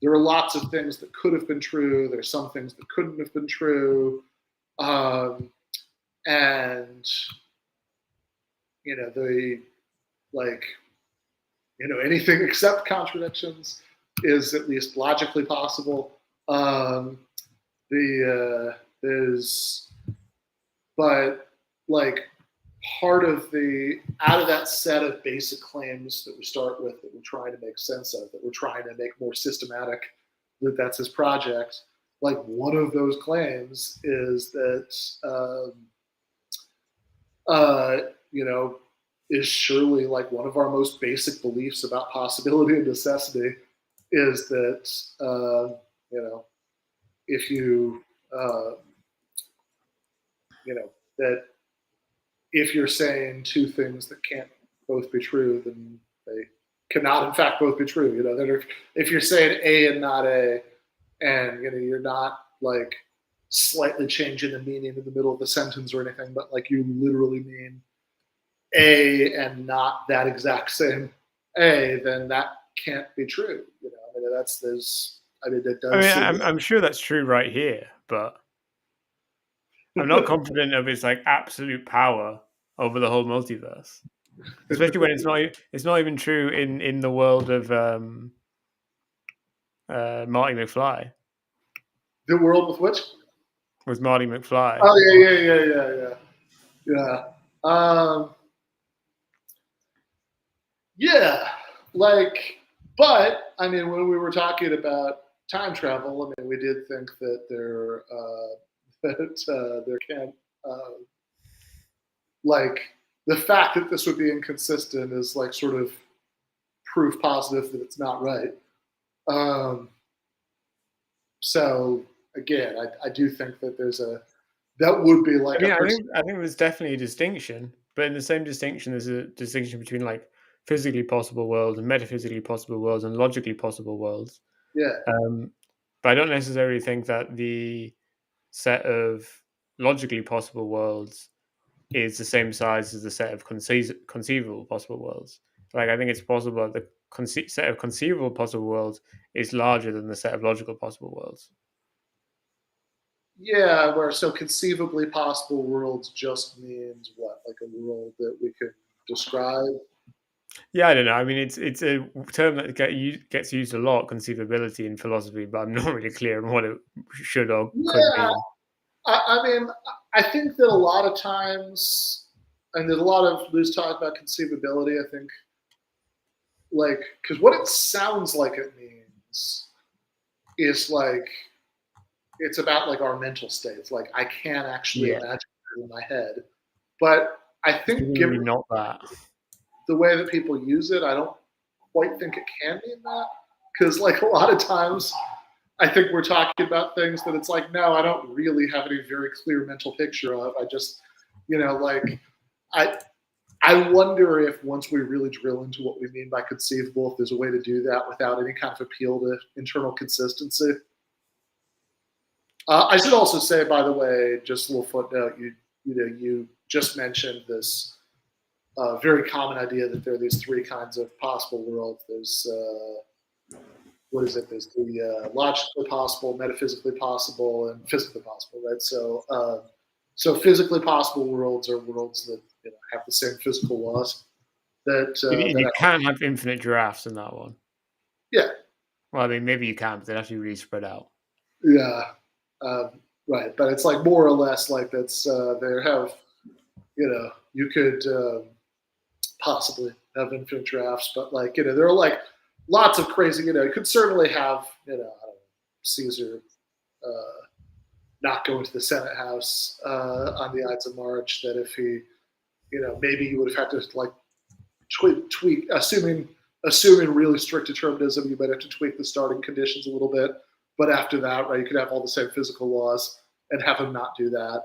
there are lots of things that could have been true. There's some things that couldn't have been true, and the like anything except contradictions is at least logically possible. There's, but like part of out of that set of basic claims that we start with, that we're trying to make sense of, that we're trying to make more systematic, that's his project. Like one of those claims is that, is surely like one of our most basic beliefs about possibility and necessity is that, if you, that if you're saying two things that can't both be true, then they cannot in fact both be true. That if you're saying A and not A, and you're not like slightly changing the meaning in the middle of the sentence or anything, but like you literally mean A and not that exact same A, then that can't be true. That does. I'm sure that's true right here, but I'm not confident of its like absolute power over the whole multiverse, especially when it's not even true in the world of Marty McFly. The world with which? With Marty McFly. Oh yeah. Yeah, like, but I mean, when we were talking about time travel, I mean, we did think that there can like the fact that this would be inconsistent is like sort of proof positive that it's not right. So again, I do think that that would be like I think there's definitely a distinction, but in the same distinction, there's a distinction between like physically possible worlds and metaphysically possible worlds and logically possible worlds. Yeah. But I don't necessarily think that the set of logically possible worlds is the same size as the set of conceivable possible worlds. Like, I think it's possible that the set of conceivable possible worlds is larger than the set of logical possible worlds. Yeah, where so conceivably possible worlds just means what? Like a world that we could describe? Yeah, I don't know. I mean, it's a term that gets used a lot, conceivability in philosophy, but I'm not really clear on what it should or could Yeah, mean. I mean, I think that a lot of times, and there's a lot of loose talk about conceivability. I think, like, because what it sounds like it means is like it's about like our mental states. Like, I can't actually imagine it in my head, but I think given not that. the way that people use it, I don't quite think it can mean that, because like a lot of times I think we're talking about things that it's like, no, I don't really have any very clear mental picture of. I just, like I wonder if once we really drill into what we mean by conceivable, if there's a way to do that without any kind of appeal to internal consistency. I should also say, by the way, just a little footnote, you just mentioned this very common idea that there are these three kinds of possible worlds. There's what is it? There's the logically possible, metaphysically possible, and physically possible, right? So physically possible worlds are worlds that have the same physical laws. You can't have infinite giraffes in that one. Yeah. Well, I mean, maybe you can, but they'd have to be really spread out. Yeah. Right, but it's like more or less like that's they have, you could possibly have infinite giraffes, but like there are like lots of crazy, you could certainly have I don't know, Caesar not go into the Senate House on the Ides of March. That if he, maybe you would have had to like tweak, assuming really strict determinism, you might have to tweak the starting conditions a little bit. But after that, right, you could have all the same physical laws and have him not do that,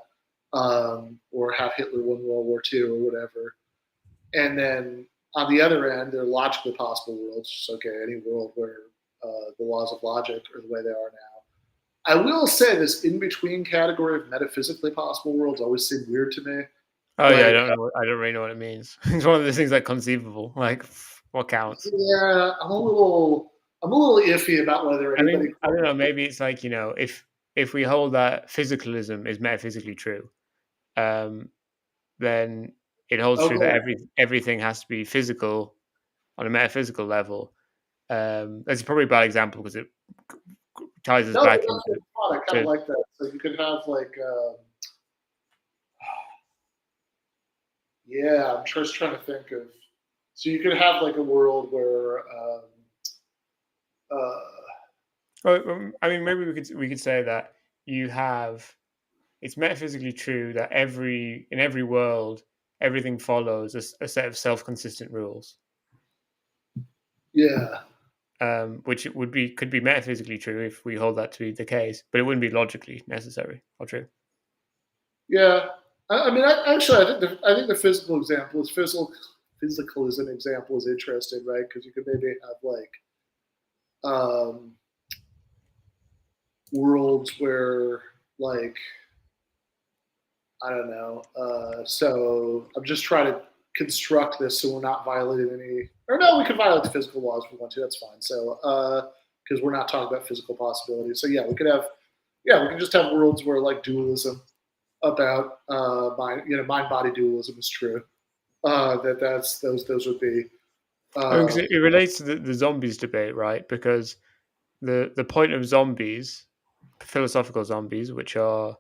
or have Hitler win World War II or whatever. And then on the other end, there are logically possible worlds. Just okay, any world where the laws of logic are the way they are now. I will say this in between category of metaphysically possible worlds always seemed weird to me. Oh yeah, Like, I don't really know what it means. It's one of those things like conceivable. Like what counts? yeah, I'm a little iffy about whether I anybody. mean, I don't know. Maybe it's like if we hold that physicalism is metaphysically true, um, then it holds true that Okay, everything has to be physical on a metaphysical level. That's probably a bad example because it ties us no, but back that's into what I thought. I kind of to like that. So you could have like, yeah, I'm just trying to think of. So you could have like a world where, uh, well, I mean, maybe we could say that you have it's metaphysically true that in every world everything follows a set of self-consistent rules, yeah, which it would be could be metaphysically true if we hold that to be the case, but it wouldn't be logically necessary or true. yeah. I mean, actually, I think the physical example is physicalism example is interesting, right? Because you could maybe have like, um, worlds where like, I don't know. So I'm just trying to construct this so we're not violating any. Or no, we could violate the physical laws if we want to. That's fine. So because we're not talking about physical possibilities. So yeah, we could have. Yeah, we can just have worlds where like dualism about mind body dualism is true. That's those would be. I mean, 'cause Uh, it relates to the zombies debate, right? Because the point of zombies, philosophical zombies, which are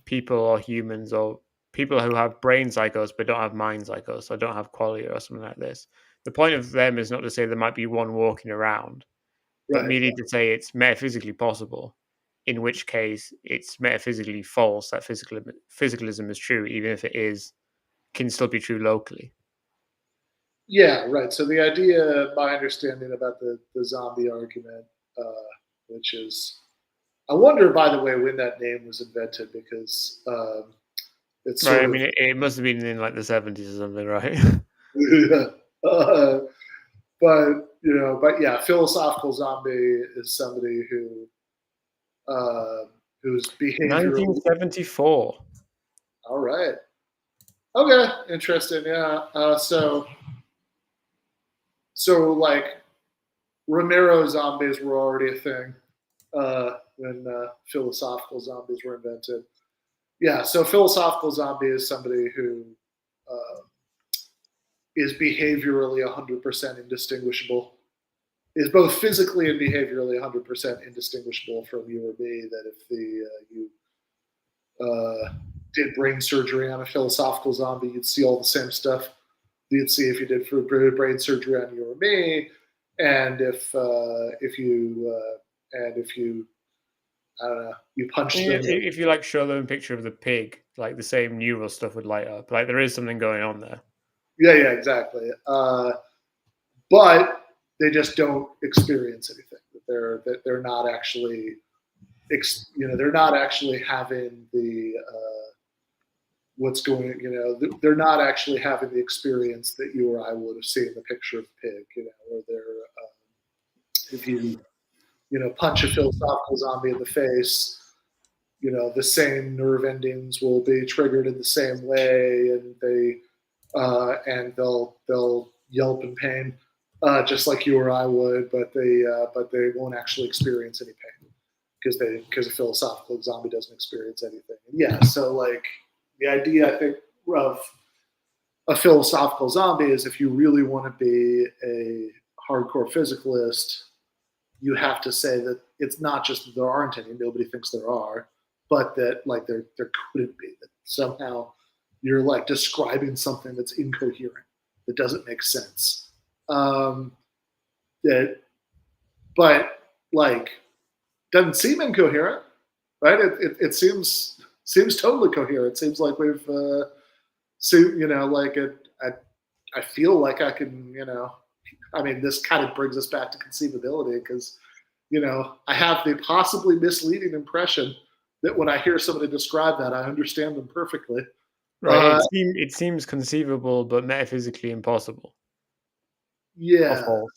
people or humans or people who have brain psychos but don't have mind psychos or don't have qualia or something like this. The point of them is not to say there might be one walking around, but right. merely to say it's metaphysically possible, in which case it's metaphysically false that physicalism is true, even if it is can still be true locally. Yeah, right. So the idea, my understanding about the zombie argument, which is I wonder, by the way, when that name was invented because it's Right. sort I of, mean, it must have been in like the 70s or something, right? uh, but yeah, philosophical zombie is somebody who's behaviorally 1974. all right. Okay, interesting. Yeah. So like Romero zombies were already a thing when philosophical zombies were invented. Yeah. So philosophical zombie is somebody who uh, is behaviorally 100% indistinguishable, is both physically and behaviorally 100% indistinguishable from you or me. That if you did brain surgery on a philosophical zombie, you'd see all the same stuff you'd see if you did for brain surgery on you or me. And if you I don't know, you punch Yeah, them. if you like show them a picture of the pig, like the same neural stuff would light up. Like there is something going on there. Yeah, exactly. But they just don't experience anything. They're not actually they're not actually having the what's going. They're not actually having the experience that you or I would have seen the picture of the pig. Or they're if you punch a philosophical zombie in the face, the same nerve endings will be triggered in the same way, and they'll yelp in pain, just like you or I would, but they won't actually experience any pain because a philosophical zombie doesn't experience anything. And yeah, so like the idea I think of a philosophical zombie is if you really want to be a hardcore physicalist, you have to say that it's not just that there aren't any, nobody thinks there are, but that like there couldn't be, that somehow you're like describing something that's incoherent, that doesn't make sense. That but like doesn't seem incoherent. right? It seems totally coherent. It seems like we've seen, like I feel like I can, I mean, this kind of brings us back to conceivability because, I have the possibly misleading impression that when I hear somebody describe that, I understand them perfectly. Right. Uh, It seems conceivable, but metaphysically impossible or yeah, false.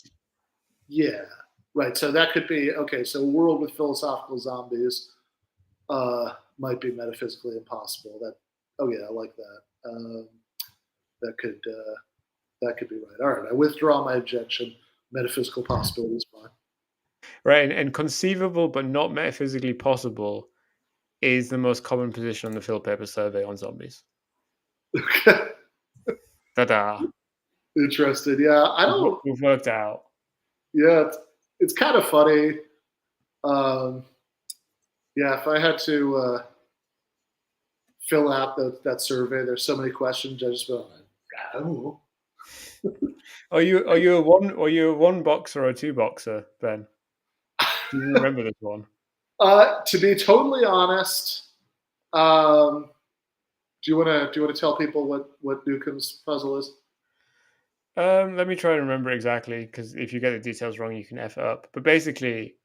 yeah, right. So that could be okay. So a world with philosophical zombies might be metaphysically impossible. That, oh yeah, I like that. That could be right. All right, I withdraw my objection. Metaphysical possibility is fine. Right. And conceivable, but not metaphysically possible is the most common position on the Phil Paper survey on zombies. Okay, Ta-da. interested. Yeah, I don't. We've worked it out. Yeah, it's kind of funny. Um, yeah, if I had to fill out that survey, there's so many questions. I just go, I don't know. Are you a one boxer or a two boxer, Ben? Do you remember this one? To be totally honest, um, do you want to tell people what Newcomb's puzzle is? Let me try and remember exactly, because if you get the details wrong, you can F it up. But basically,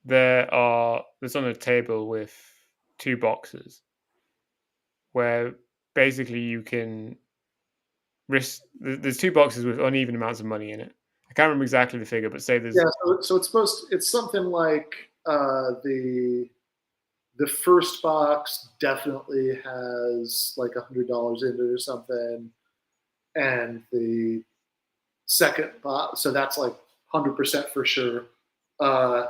there's on a table with two boxes where basically you can risk. There's two boxes with uneven amounts of money in it. I can't remember exactly the figure, but say Yeah, there's so it's something like the first box definitely has like $100 in it or something, and the second box, so that's like 100% for sure. Uh,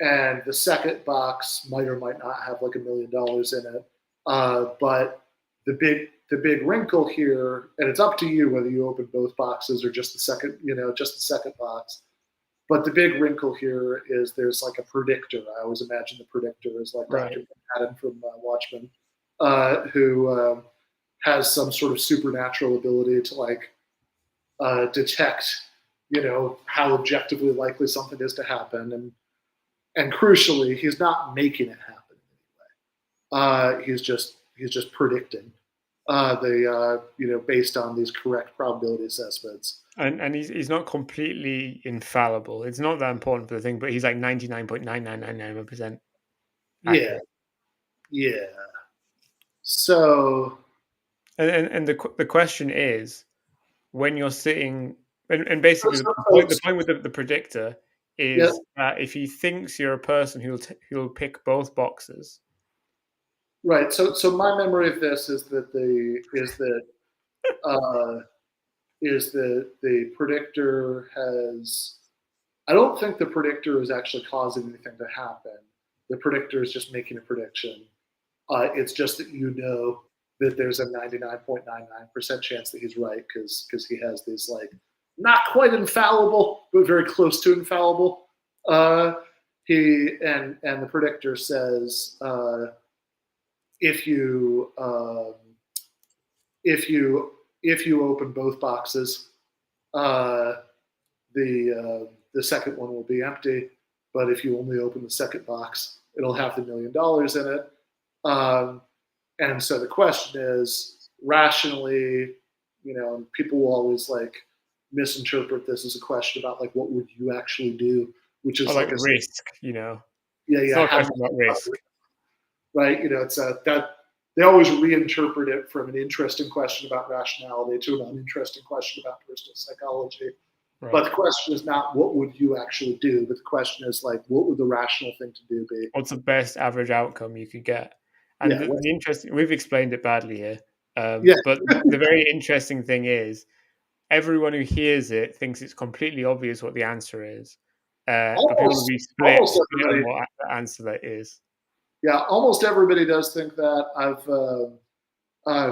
and the second box might or might not have like $1 million in it. But the big wrinkle here, and it's up to you whether you open both boxes or just the second, just the second box. But the big wrinkle here is there's like a predictor. I always imagine the predictor is like right. Dr. Manhattan from Watchmen, who has some sort of supernatural ability to like detect, how objectively likely something is to happen, and crucially, he's not making it happen in any way. He's just predicting the based on these correct probability assessments. And he's not completely infallible. It's not that important for the thing, but he's like 99.9999% Yeah, accurate. yeah. So And the question is, when you're sitting and basically so, the so, point with the predictor yeah, is that if he thinks you're a person who'll pick both boxes. right. So my memory of this is that uh, the predictor has. I don't think the predictor is actually causing anything to happen. The predictor is just making a prediction. It's just that that there's a 99.99% chance that he's right because he has these like not quite infallible but very close to infallible. Uh, he and the predictor says if you if you if you open both boxes, uh, the second one will be empty. But if you only open the second box, it'll have the $1 million in it. Um, and so the question is, rationally, people will always like misinterpret this as a question about like what would you actually do, which Or is like like a risk, yeah, It's not a how question about risk. right? It's that they always reinterpret it from an interesting question about rationality to an uninteresting question about personal psychology. But Right. the question is not what would you actually do, but the question is like what would the rational thing to do be? What's the best average outcome you could get? And Yeah, the interesting, we've explained it badly here, yeah. but the very interesting thing is everyone who hears it thinks it's completely obvious what the answer is, but people will be Almost split on everybody. what answer that is. Yeah, almost everybody does think that.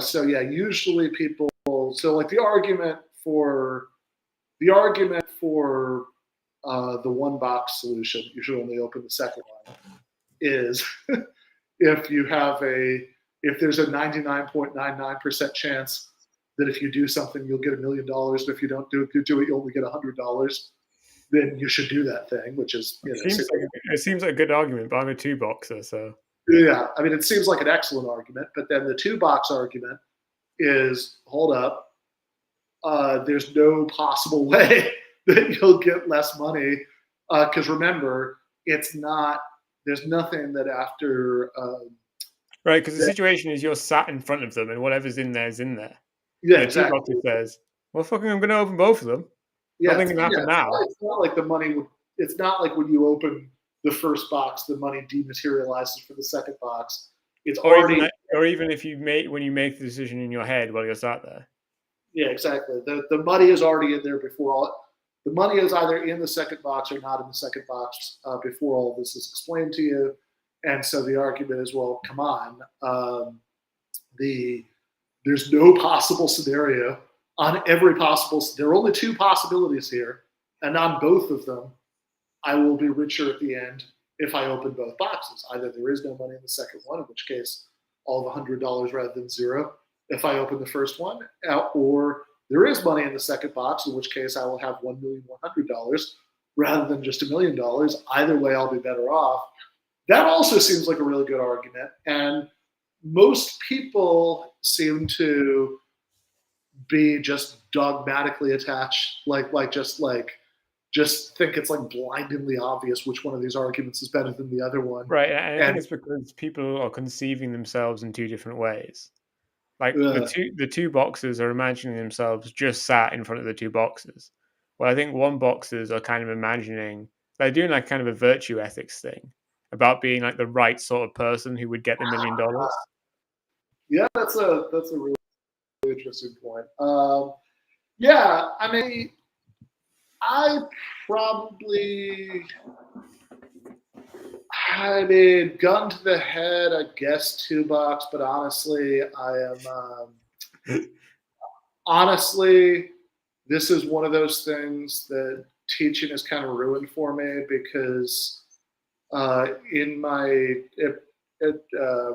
So yeah, usually people. So like the argument for the one box solution, you should only open the second one, is if you have if there's a 99.99% chance that if you do something you'll get $1 million, and if you don't do it, you only get $100. then you should do that thing, which is, It seems like a good argument, but I'm a two boxer, so yeah. I mean, it seems like an excellent argument, but then the two box argument is, hold up, there's no possible way that you'll get less money because remember, it's not. There's nothing that after. Right, because the situation is you're sat in front of them, and whatever's in there is in there. Yeah, And the two boxer exactly. says, "Well, fucking, I'm going to open both of them. Yeah, Nothing can happen now." it's not like the money would. It's not like when you open the first box, the money dematerializes for the second box. It's already. Or even if you make when you make the decision in your head while you're sat there. Yeah, exactly. The money is already in there before all. The money is either in the second box or not in the second box before all of this is explained to you. And so the argument is, well, come on, there's no possible scenario on every possible. There are only two possibilities here, and on both of them, I will be richer at the end if I open both boxes. Either there is no money in the second one, in which case I'll have $100 rather than zero if I open the first one, or there is money in the second box, in which case I will have $1,100,000 rather than just $1,000,000. Either way, I'll be better off. That also seems like a really good argument, and most people seem to be just dogmatically attached, just think it's like blindingly obvious which one of these arguments is better than the other one. Right, and I think And it's because people are conceiving themselves in two different ways. Like uh, the two boxers are imagining themselves just sat in front of the two boxers. Well, I think one boxers are kind of imagining they're doing like kind of a virtue ethics thing about being like the right sort of person who would get the $1,000,000. yeah, that's a really interesting point. Yeah, I mean, I probably, I mean, gun to the head, I guess two bucks, but honestly, I am honestly, this is one of those things that teaching is kind of ruined for me because in my at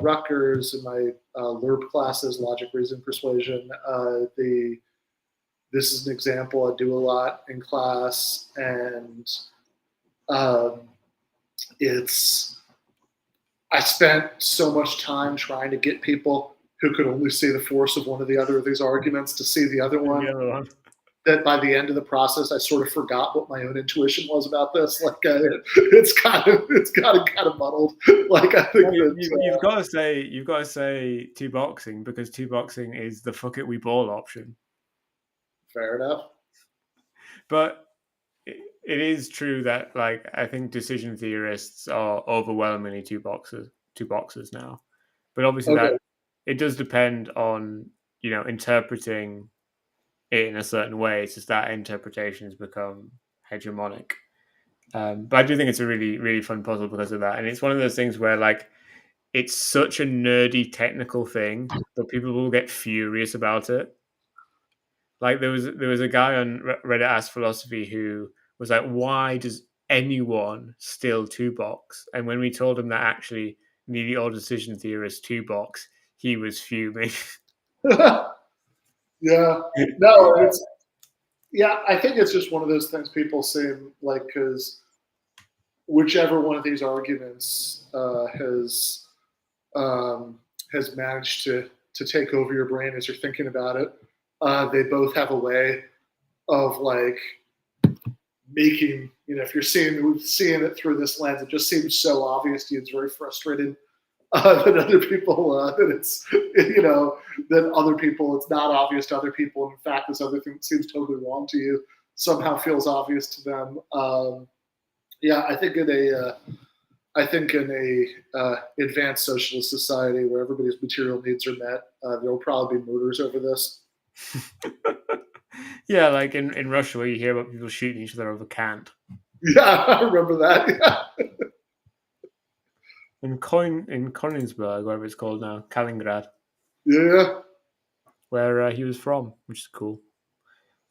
Rutgers in my LERP classes, logic, reason, persuasion, the this is an example I do a lot in class, and um, it's I spent so much time trying to get people who could only see the force of one or the other of these arguments to see the other And the one. other one. That by the end of the process, I sort of forgot what my own intuition was about this. Like it's kind of muddled. Like I think You've got to say two boxing because two boxing is the fuck it we ball option. fair enough. But it is true that like I think decision theorists are overwhelmingly two boxers now. But obviously Okay. that it does depend on interpreting it in a certain way. It's just that interpretation has become hegemonic. But I do think it's a really really fun puzzle because of that, and it's one of those things where like it's such a nerdy technical thing that people will get furious about it. Like there was a guy on Reddit Ask Philosophy who was like, "Why does anyone still two box?" And when we told him that actually nearly all decision theorists two box, he was fuming. Yeah. No, it's yeah. I think it's just one of those things people seem like because whichever one of these arguments has managed to take over your brain as you're thinking about it. They both have a way of like making if you're seeing it through this lens, it just seems so obvious to you. It's very frustrating that other people that it's that other people it's not obvious to other people. And in fact, this other thing that seems totally wrong to you somehow feels obvious to them. Yeah, I think in a advanced socialist society where everybody's material needs are met, there will probably be murders over this. Yeah, like in Russia where you hear about people shooting each other over Kant. Yeah, I remember that. Yeah. In Königsberg, whatever it's called now, Kaliningrad, Yeah. where he was from, which is cool.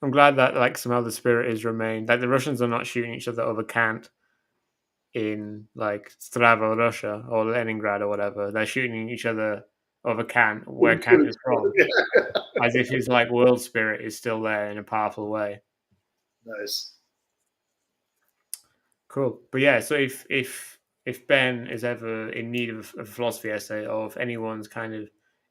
I'm glad that like somehow the spirit is remained. Like the Russians are not shooting each other over Kant in like Strava, Russia, or Leningrad or whatever. They're shooting each other over Kant, where Kant is from, as if his like world spirit is still there in a powerful way. Nice. Cool. But yeah, so if Ben is ever in need of a philosophy essay, or if anyone's kind of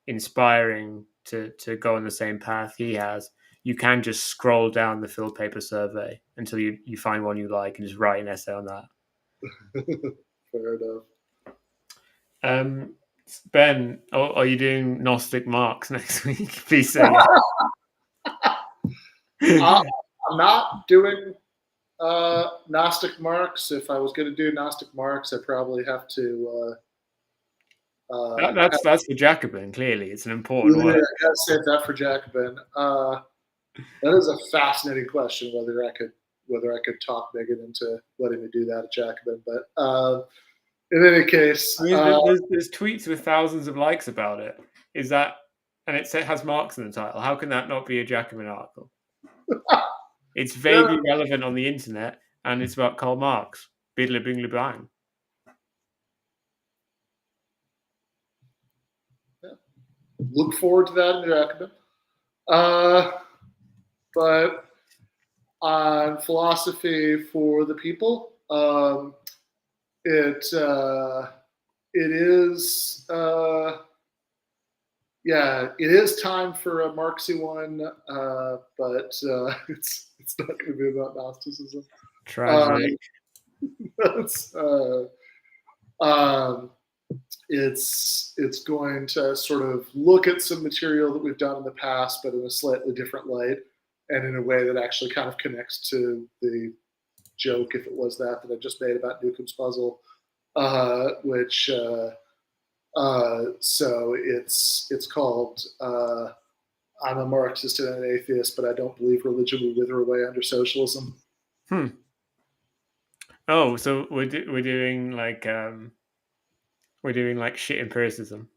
inspiring to go on the same path he has, you can just scroll down the Phil paper survey until you find one you like and just write an essay on that. Fair enough. Um, Ben, are you doing Gnostic Marx next week? Please say yes. I'm not doing Gnostic Marx. If I was going to do Gnostic Marx, I'd probably have to. That's for Jacobin. Clearly, it's an important Yeah, work. I gotta save that for Jacobin. That is a fascinating question. Whether I could talk Megan into letting me do that at Jacobin, but in any case, I mean, there's tweets with thousands of likes about it. Is that, and it has Marx in the title? How can that not be a Jacobin article? It's yeah, vaguely relevant on the internet, and it's about Karl Marx. Biddle bingle bang. look forward to that in Jacobin. But on philosophy for the people, it is. Yeah, it is time for a Marxy one, but it's not going to be about Gnosticism. Tragic. It's, um, it's going to sort of look at some material that we've done in the past, but in a slightly different light, and in a way that actually kind of connects to the joke, if it was that I just made about Newcomb's puzzle, which. So it's called I'm a Marxist and an atheist, but I don't believe religion will wither away under socialism. Oh, so we're doing like shit empiricism.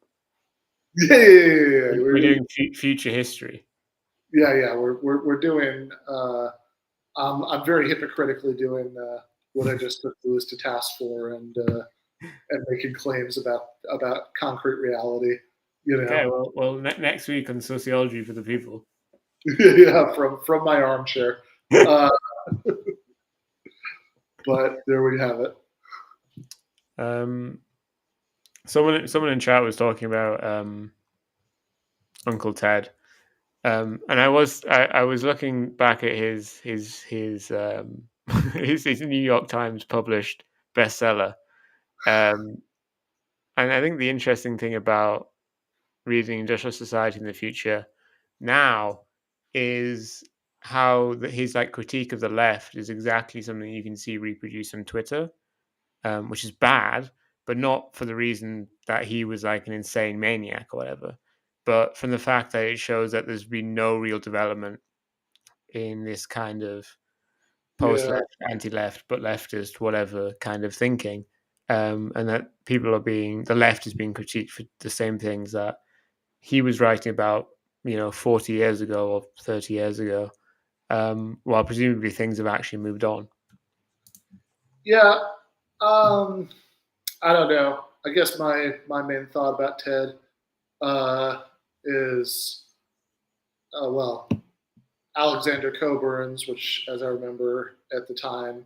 Yeah. We're doing future history. Yeah. We're doing. I'm very hypocritically doing what I just took Lewis to task for, and making claims about concrete reality. You know. Okay, well, next week on Sociology for the People. Yeah, from my armchair. But there we have it. Someone in chat was talking about Uncle Ted, and I was looking back at his his New York Times published bestseller, and I think the interesting thing about reading Industrial Society in the Future now is how his like critique of the left is exactly something you can see reproduced on Twitter, which is bad, but not for the reason that he was like an insane maniac or whatever, but from the fact that it shows that there's been no real development in this kind of Yeah. post-left, anti-left, but leftist, whatever kind of thinking, and that the left is being critiqued for the same things that he was writing about, 40 years ago or 30 years ago, while presumably things have actually moved on. Yeah. I don't know. I guess my main thought about Ted is well, Alexander Coburn's, which, as I remember at the time,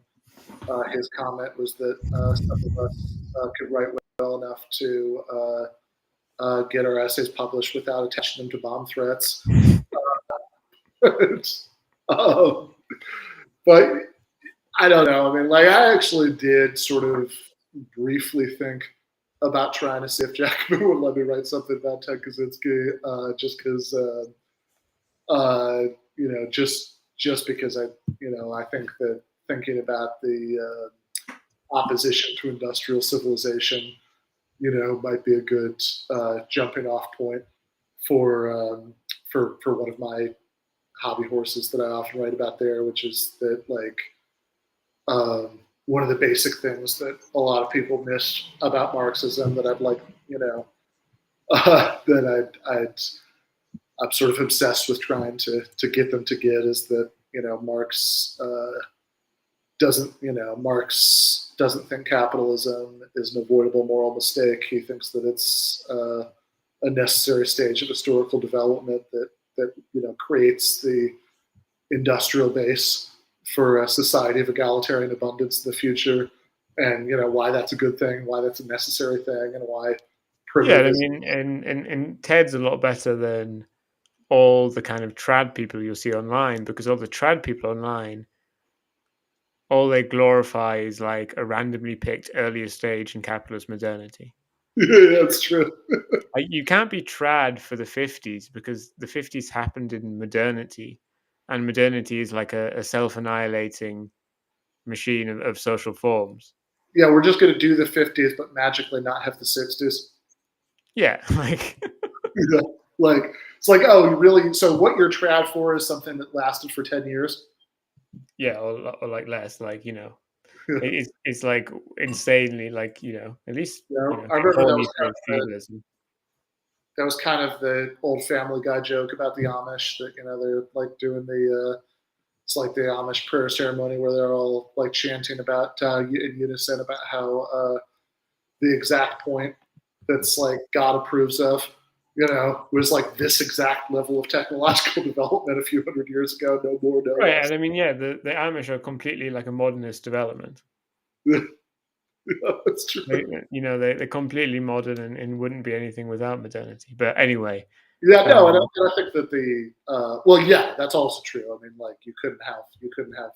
his comment was that some of us could write well enough to get our essays published without attaching them to bomb threats. um, but I don't know. I mean, like, I actually did sort of briefly think about trying to see if Jacobin would let me write something about Ted Kaczynski, just because, just because I think that thinking about the opposition to industrial civilization, might be a good jumping off point for for one of my hobby horses that I often write about there, which is that, like, one of the basic things that a lot of people miss about Marxism that I'd like, that I'm sort of obsessed with trying to get them to get is that, Marx doesn't think capitalism is an avoidable moral mistake. He thinks that it's a necessary stage of historical development that creates the industrial base for a society of egalitarian abundance in the future, and why that's a good thing, why that's a necessary thing, and why Yeah, I primitivism. mean, and Ted's a lot better than all the kind of trad people you'll see online, because all the trad people online, all they glorify is like a randomly picked earlier stage in capitalist modernity. Yeah, that's true. Like, you can't be trad for the 50s because the 50s happened in modernity, and modernity is like a self-annihilating machine of social forms. Yeah, we're just going to do the 50s, but magically not have the 60s. Yeah, like Yeah. Like, it's like, oh, you really? So what you're trad for is something that lasted for 10 years? yeah, or like less, like it's like insanely like at least I remember horny for feudalism. that was kind of the old Family Guy joke about the Amish that they're like doing it's like the Amish prayer ceremony where they're all like chanting about in unison about how the exact point that's like God approves of, was like this exact level of technological development a few hundred years ago, no more, no Right, less. and I mean, yeah, the Amish are completely like a modernist development. That's true. They're completely modern and wouldn't be anything without modernity. But anyway, Yeah, no, and um, I think that well, yeah, that's also true. I mean, like you couldn't have.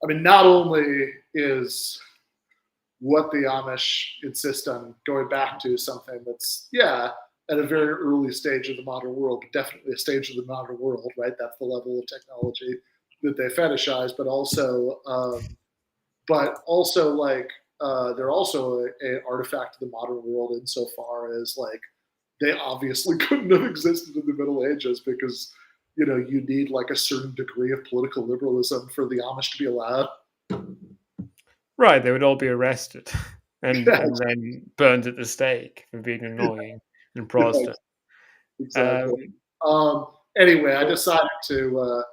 I mean, not only is what the Amish insist on going back to something that's, yeah, at a very early stage of the modern world, but definitely a stage of the modern world, right? That's the level of technology that they fetishize, but also like they're also an artifact of the modern world insofar as like they obviously couldn't have existed in the Middle Ages because you need like a certain degree of political liberalism for the Amish to be allowed. right, they would all be arrested and Yes, then burned at the stake for being annoying and yes, Protestant. exactly. Um, Um, anyway, I decided to.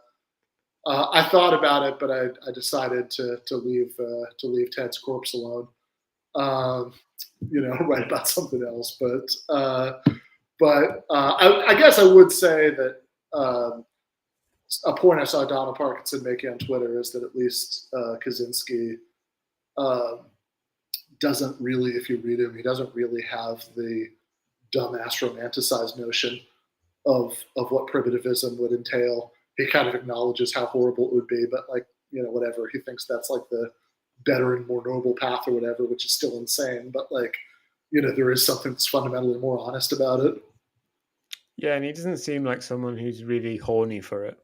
I thought about it, but I decided to leave Ted's corpse alone. Um, write about something else. But I guess I would say that a point I saw Donald Parkinson making on Twitter is that at least Kaczynski uh, doesn't really, if you read him, he doesn't really have the dumbass romanticized notion of what primitivism would entail. He kind of acknowledges how horrible it would be, but like whatever. He thinks that's like the better and more noble path or whatever, which is still insane. But like there is something that's fundamentally more honest about it. yeah, and he doesn't seem like someone who's really horny for it.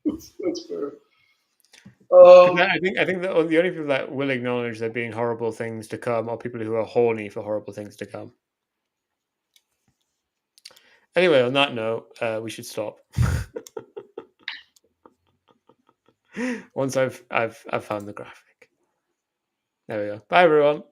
That's fair. 'Cause Um, I think the only people that will acknowledge there being horrible things to come are people who are horny for horrible things to come. Anyway, on that note, we should stop. Once I've found the graphic. There we go. Bye everyone.